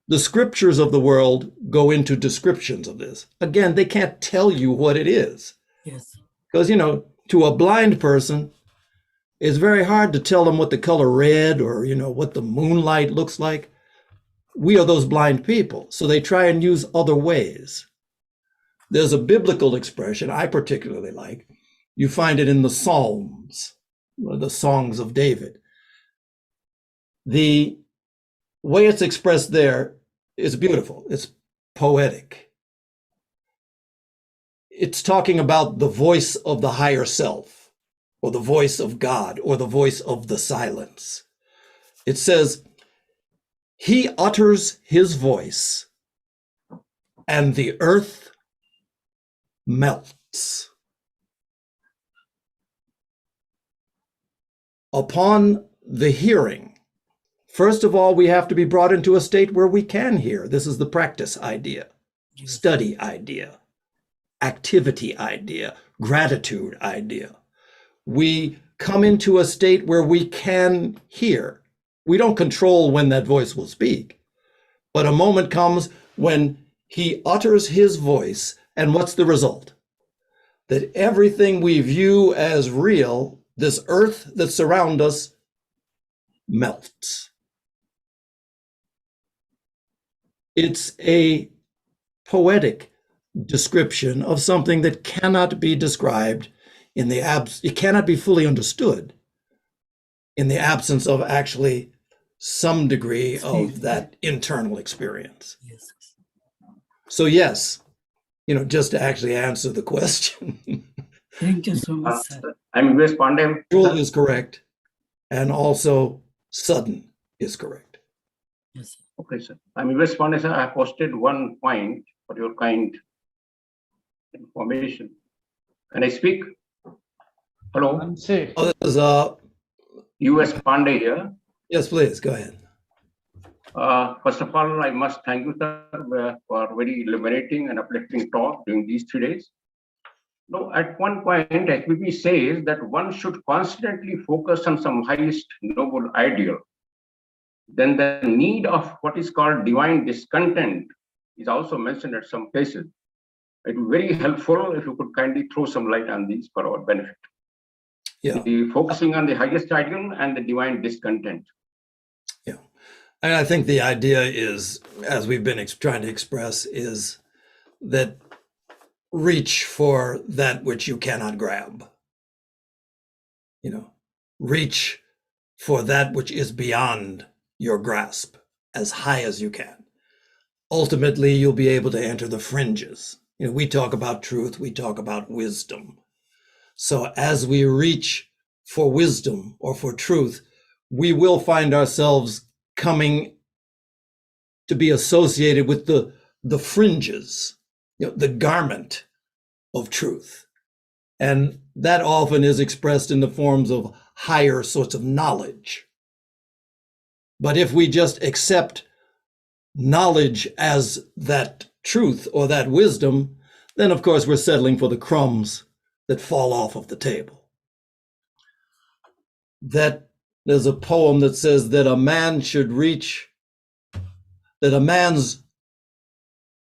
The scriptures of the world go into descriptions of this. Again, they can't tell you what it is. Yes. Because, to a blind person, it's very hard to tell them what the color red or, what the moonlight looks like. We are those blind people, so they try and use other ways. There's a biblical expression I particularly like. You find it in the Psalms, the songs of David. The way it's expressed there is beautiful. It's poetic. It's talking about the voice of the higher self, or the voice of God, or the voice of the silence. It says, "He utters his voice, and the earth melts. Upon the hearing, first of all, we have to be brought into a state where we can hear. This is the practice idea, study idea, activity idea, gratitude idea. We come into a state where we can hear. We don't control when that voice will speak, but a moment comes when he utters his voice, and what's the result? That everything we view as real, this earth that surrounds us, melts. It's a poetic description of something that cannot be described in the it cannot be fully understood in the absence of actually some degree of that internal experience. Yes. So yes, just to actually answer the question, Thank you so much, sir. I'm U.S. Pandey. gradual is correct, and also sudden is correct. Yes, sir. Okay, sir. I'm U.S. Pandey, sir. I have posted one point for your kind information. Can I speak? Hello, Unsafe. Oh, this is, U.S. Pandey here. yes, please, go ahead. First of all, I must thank you, sir, for very liberating and uplifting talk during these 3 days. No, at one point, I.S.P. says that one should constantly focus on some highest noble ideal. Then the need of what is called divine discontent is also mentioned at some places. It would be very helpful if you could kindly throw some light on these for our benefit. Yeah. The focusing on the highest ideal and the divine discontent. Yeah. And I think the idea is, as we've been trying to express, is that reach for that which you cannot grab. Reach for that which is beyond your grasp as high as you can. Ultimately, you'll be able to enter the fringes. We talk about truth, we talk about wisdom. So as we reach for wisdom or for truth, we will find ourselves coming to be associated with the fringes, the garment of truth. And that often is expressed in the forms of higher sorts of knowledge. But if we just accept knowledge as that truth or that wisdom, then of course we're settling for the crumbs that fall off of the table. That there's a poem that says that a man's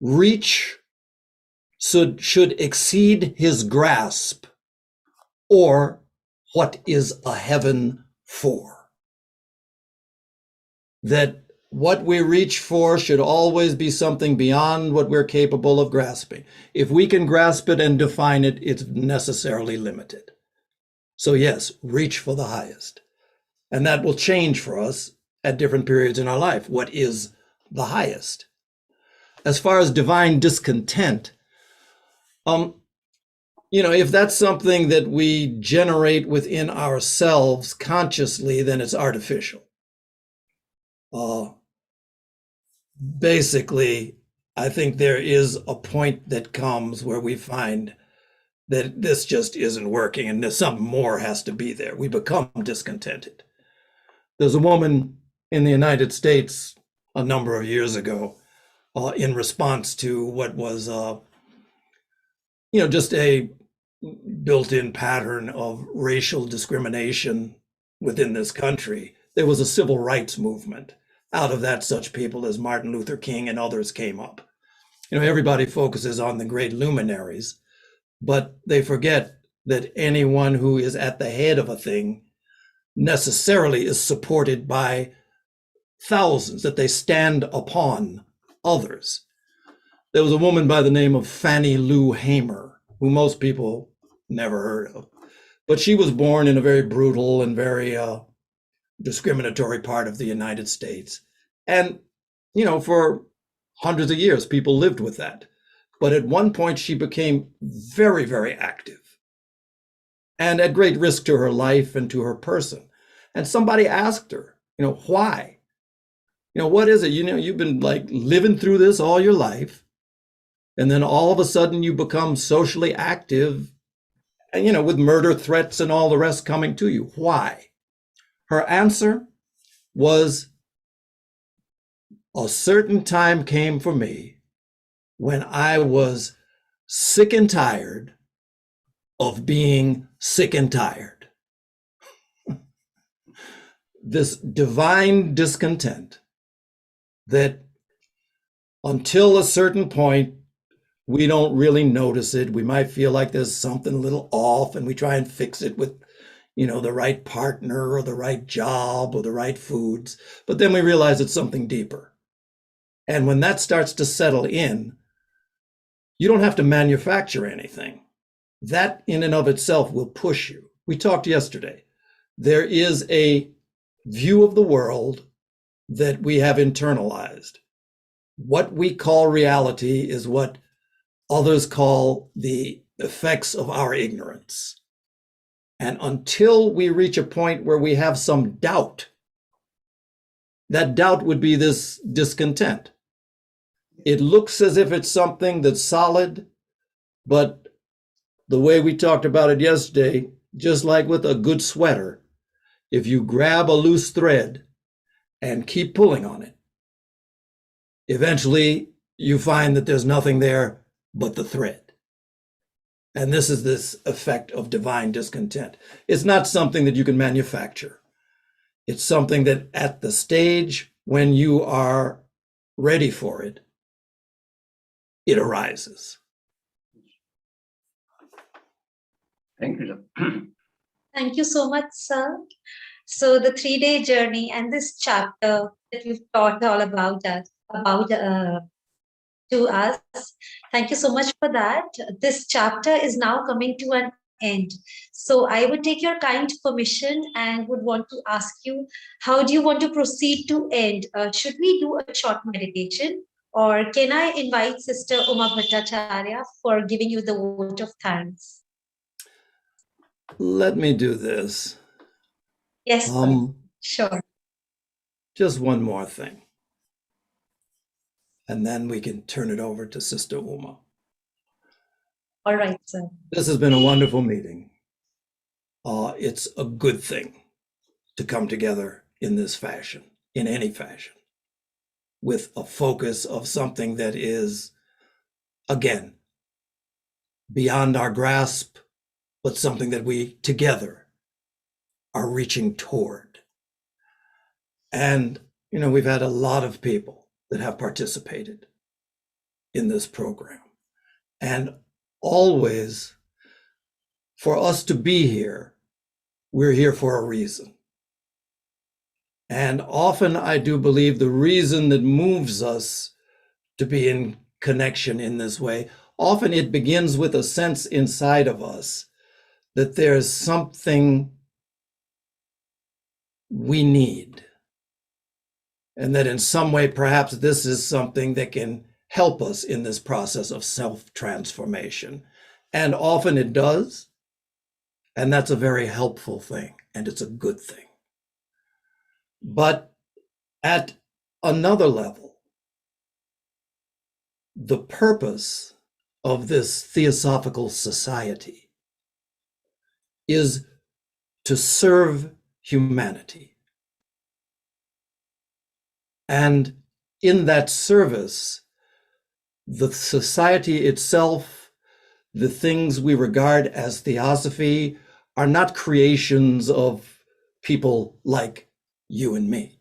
reach should exceed his grasp, or what is a heaven for? That what we reach for should always be something beyond what we're capable of grasping. If we can grasp it and define it, it's necessarily limited. So yes, reach for the highest. And that will change for us at different periods in our life. What is the highest? As far as divine discontent, if that's something that we generate within ourselves consciously, then it's artificial. Basically, I think there is a point that comes where we find that this just isn't working and there's something more has to be there. We become discontented. There's a woman in the United States a number of years ago in response to what was, just a built-in pattern of racial discrimination within this country. There was a civil rights movement. Out of that, such people as Martin Luther King and others came up. Everybody focuses on the great luminaries, but they forget that anyone who is at the head of a thing necessarily is supported by thousands, that they stand upon others. There was a woman by the name of Fannie Lou Hamer, who most people never heard of, but she was born in a very brutal and very discriminatory part of the United States. And, for hundreds of years, people lived with that. But at one point, she became very, very active and at great risk to her life and to her person. And somebody asked her, why? What is it? You've been like living through this all your life. And then all of a sudden you become socially active, and, with murder threats and all the rest coming to you. Why? Her answer was, a certain time came for me when I was sick and tired of being sick and tired. This divine discontent that Until a certain point, we don't really notice it. We might feel like there's something a little off, and we try and fix it with, the right partner or the right job or the right foods. But then we realize it's something deeper. And when that starts to settle in, you don't have to manufacture anything. That in and of itself will push you. We talked yesterday. There is a view of the world that we have internalized. What we call reality is what others call the effects of our ignorance. And until we reach a point where we have some doubt, that doubt would be this discontent. It looks as if it's something that's solid, but the way we talked about it yesterday, just like with a good sweater, if you grab a loose thread and keep pulling on it, eventually you find that there's nothing there but the thread. And this is this effect of divine discontent. It's not something that you can manufacture. It's something that at the stage when you are ready for it, it arises. Thank you, sir. Thank you so much, sir. So the 3-day journey and this chapter that you've taught all about to us. Thank you so much for that. This chapter is now coming to an end. So I would take your kind permission and would want to ask you, how do you want to proceed to end? Should we do a short meditation? Or can I invite Sister Uma Bhattacharya for giving you the vote of thanks? Let me do this. Yes, sir. Sure. Just one more thing. And then we can turn it over to Sister Uma. All right, sir. This has been a wonderful meeting. It's a good thing to come together in this fashion, in any fashion, with a focus of something that is, again, beyond our grasp, but something that we together are reaching toward. And, we've had a lot of people that have participated in this program. And always, for us to be here, we're here for a reason. And often I do believe the reason that moves us to be in connection in this way, often it begins with a sense inside of us that there's something we need. And that in some way, perhaps this is something that can help us in this process of self-transformation. And often it does. And that's a very helpful thing. And it's a good thing. But at another level, the purpose of this Theosophical society is to serve humanity. And in that service, the society itself, the things we regard as theosophy, are not creations of people like you and me.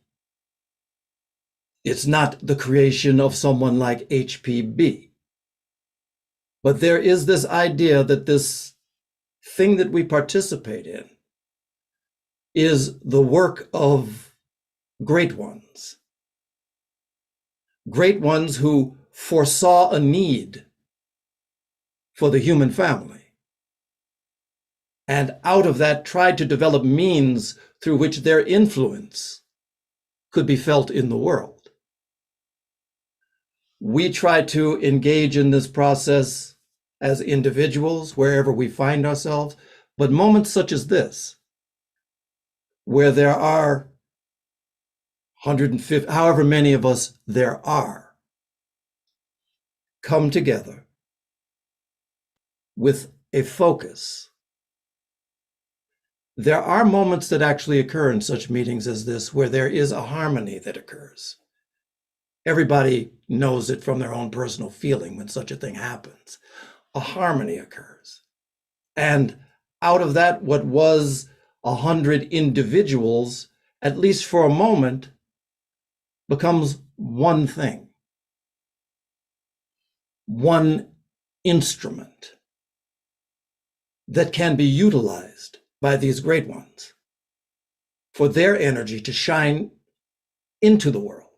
It's not the creation of someone like HPB. But there is this idea that this thing that we participate in is the work of great ones. Great ones who foresaw a need for the human family. And out of that tried to develop means through which their influence could be felt in the world. We try to engage in this process as individuals, wherever we find ourselves, but moments such as this, where there are 150, however many of us there are, come together with a focus. There are moments that actually occur in such meetings as this where there is a harmony that occurs. Everybody knows it from their own personal feeling when such a thing happens. A harmony occurs. And out of that, what was 100 individuals, at least for a moment, becomes one thing. one instrument that can be utilized by these great ones for their energy to shine into the world.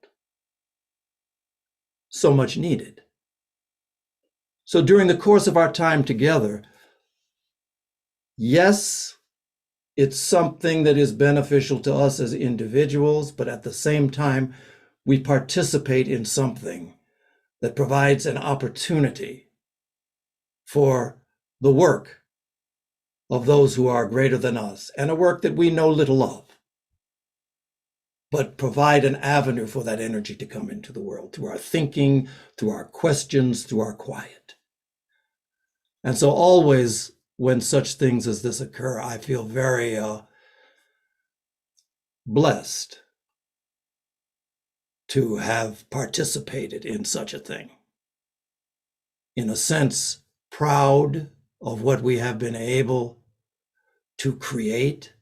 So much needed. So during the course of our time together, yes, it's something that is beneficial to us as individuals, but at the same time, we participate in something that provides an opportunity for the work of those who are greater than us, and a work that we know little of, but provide an avenue for that energy to come into the world through our thinking, through our questions, through our quiet. And so always when such things as this occur, I feel very blessed to have participated in such a thing. In a sense, proud of what we have been able to create,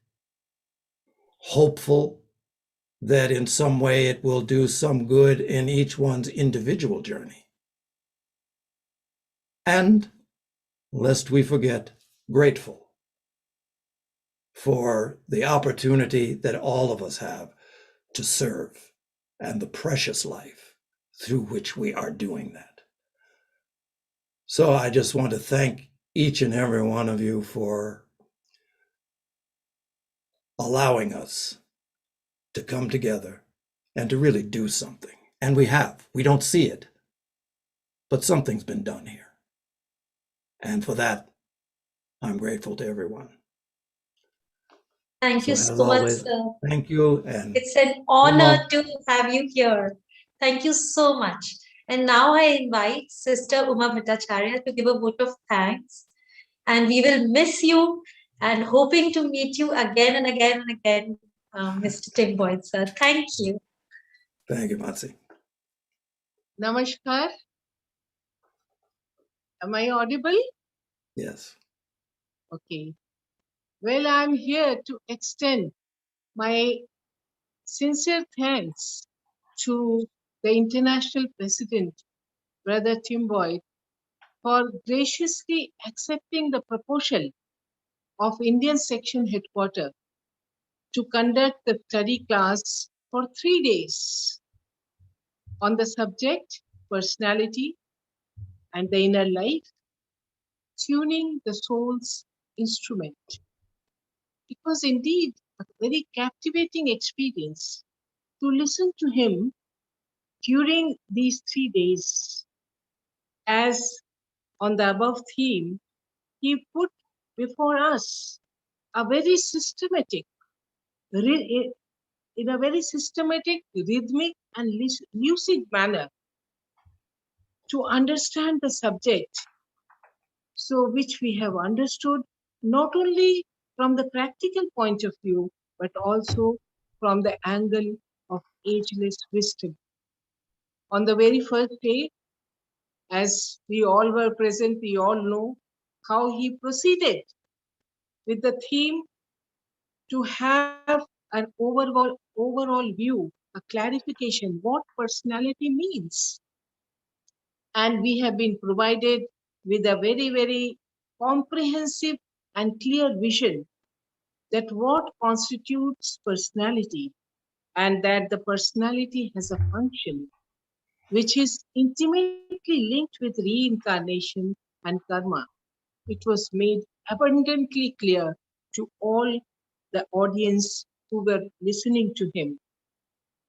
hopeful that in some way it will do some good in each one's individual journey. And, lest we forget, grateful for the opportunity that all of us have to serve and the precious life through which we are doing that. So I just want to thank each and every one of you for allowing us to come together and to really do something. And we have. We don't see it, but something's been done here. And for that, I'm grateful to everyone. Thank you as so much, always, sir. Thank you. And It's an honor to have you here. Thank you so much. And now I invite Sister Uma Bhattacharya to give a vote of thanks. And we will miss you and hoping to meet you again and again and again, Mr. Tim Boyd, sir. Thank you. Thank you, Mansi. Namaskar. Am I audible? Yes. Okay. Well, I'm here to extend my sincere thanks to the International President, Brother Tim Boyd, for graciously accepting the proposal of Indian Section Headquarters to conduct the study class for 3 days on the subject personality and the inner life, tuning the soul's instrument. It was indeed a very captivating experience to listen to him during these 3 days. As on the above theme, he put before us a very systematic, in a very systematic, rhythmic and lucid manner to understand the subject, so which we have understood not only from the practical point of view, but also from the angle of ageless wisdom. On the very first day, as we all were present, we all know how he proceeded with the theme to have an overall view, a clarification, what personality means. And we have been provided with a very, very comprehensive and clear vision that what constitutes personality, and that the personality has a function which is intimately linked with reincarnation and karma. It was made abundantly clear to all the audience who were listening to him.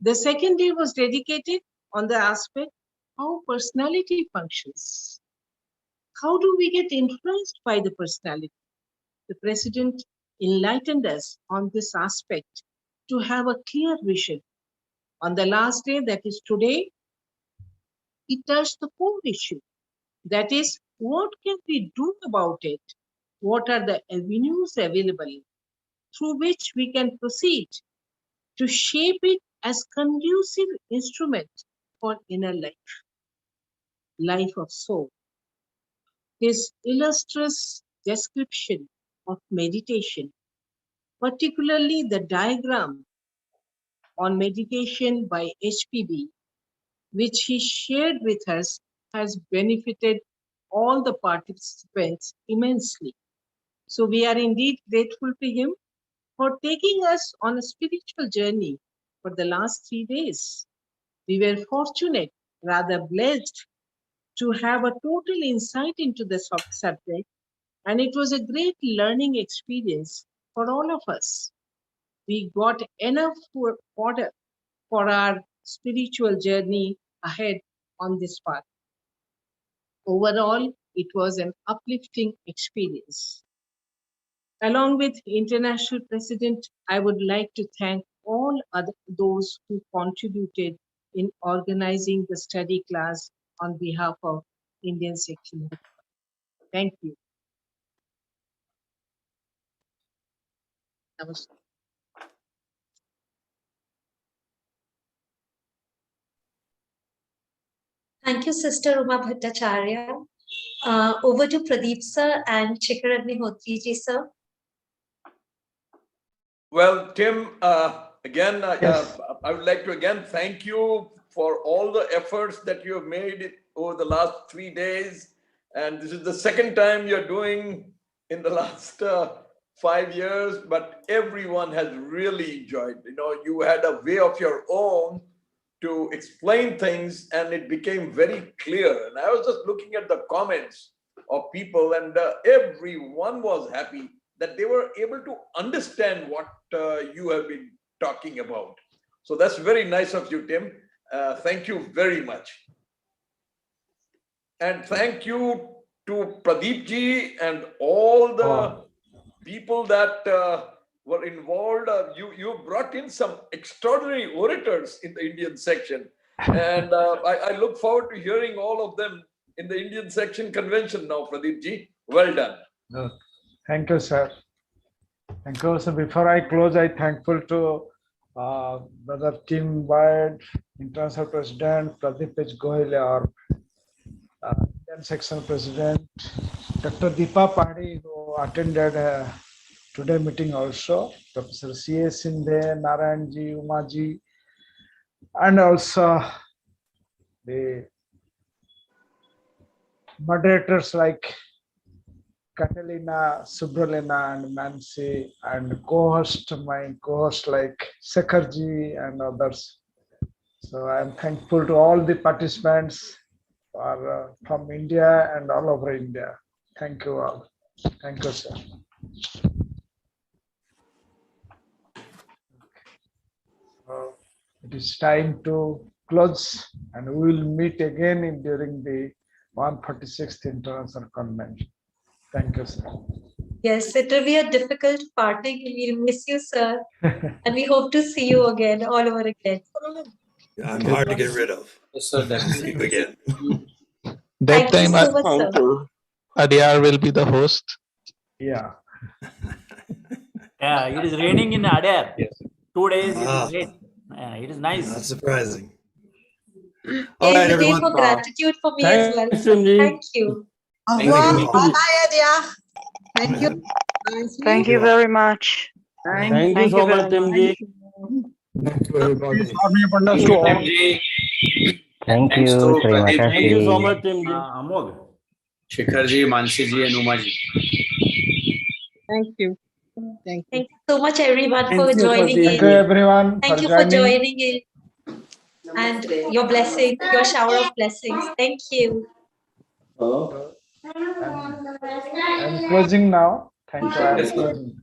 The second day was dedicated on the aspect how personality functions. How do we get influenced by the personality? The president enlightened us on this aspect to have a clear vision. On the last day, that is today, he touched the core issue. That is, what can we do about it? What are the avenues available through which we can proceed to shape it as conducive instrument for inner life, life of soul? His illustrious description of meditation, particularly the diagram on meditation by HPB, which he shared with us, has benefited all the participants immensely. So we are indeed grateful to him for taking us on a spiritual journey for the last 3 days. We were fortunate, rather blessed, to have a total insight into the subject, and it was a great learning experience for all of us. We got enough for our spiritual journey ahead on this path. Overall, it was an uplifting experience. Along with International President, I would like to thank all those who contributed in organizing the study class on behalf of Indian section. Thank you. Namaste. Thank you, Sister Uma Bhattacharya. Over to Pradeep sir and Shikhar Agnihotri ji sir. Well, Tim, again, Yes. I would like to again thank you for all the efforts that you have made over the last 3 days. And this is the second time you're doing in the last 5 years, but everyone has really enjoyed. You know, you had a way of your own to explain things, and it became very clear. And I was just looking at the comments of people, and everyone was happy that they were able to understand what you have been talking about. So that's very nice of you, Tim. Thank you very much. And thank you to Pradeep ji and all the people that were involved. You brought in some extraordinary orators in the Indian section. And I look forward to hearing all of them in the Indian section convention now, Pradeep ji. Well done. Thank you, sir. Thank you. So before I close, I'm thankful to Brother Tim Byard, International President, Pradeep H. Gohil, our Indian Section President, Dr. Deepa Padi, who attended today meeting also, Professor C.A. Sindhe, Narayanji, Umaji, and also the moderators like Catalina, Subralina, and Nancy, and my co-host like Sekharji and others. So I'm thankful to all the participants from India and all over India. Thank you all. Thank you, sir. It is time to close, and we will meet again during the 146th International Convention. Thank you, sir. Yes, it will be a difficult parting. We'll miss you, sir. And we hope to see you again, all over again. I'm hard to get rid of. Yes, sir, See you again. Thank That you time so much, sir. Adiyar will be the host. Yeah. Yeah, it is raining in Adair. Yes. 2 days it is rain. It is nice. Not surprising. It's All right, a day everyone. for gratitude for me as well. Thank you. Thank you. Bye, Adia. Thank you. Thank you very much. Thank you so much, Timji. Thank you, everybody. Thank you, Sri Thank you so Mataji. much, Timji. Amog. Shikharji, Manshiji, and Umaji. Thank you. Thank you. Thank you so much, everyone, for Thank you, joining Thank you, in. everyone, Thank for you for joining. joining in. And your blessings, your shower of blessings. Thank you. I'm closing now. Thank you. I'm closing.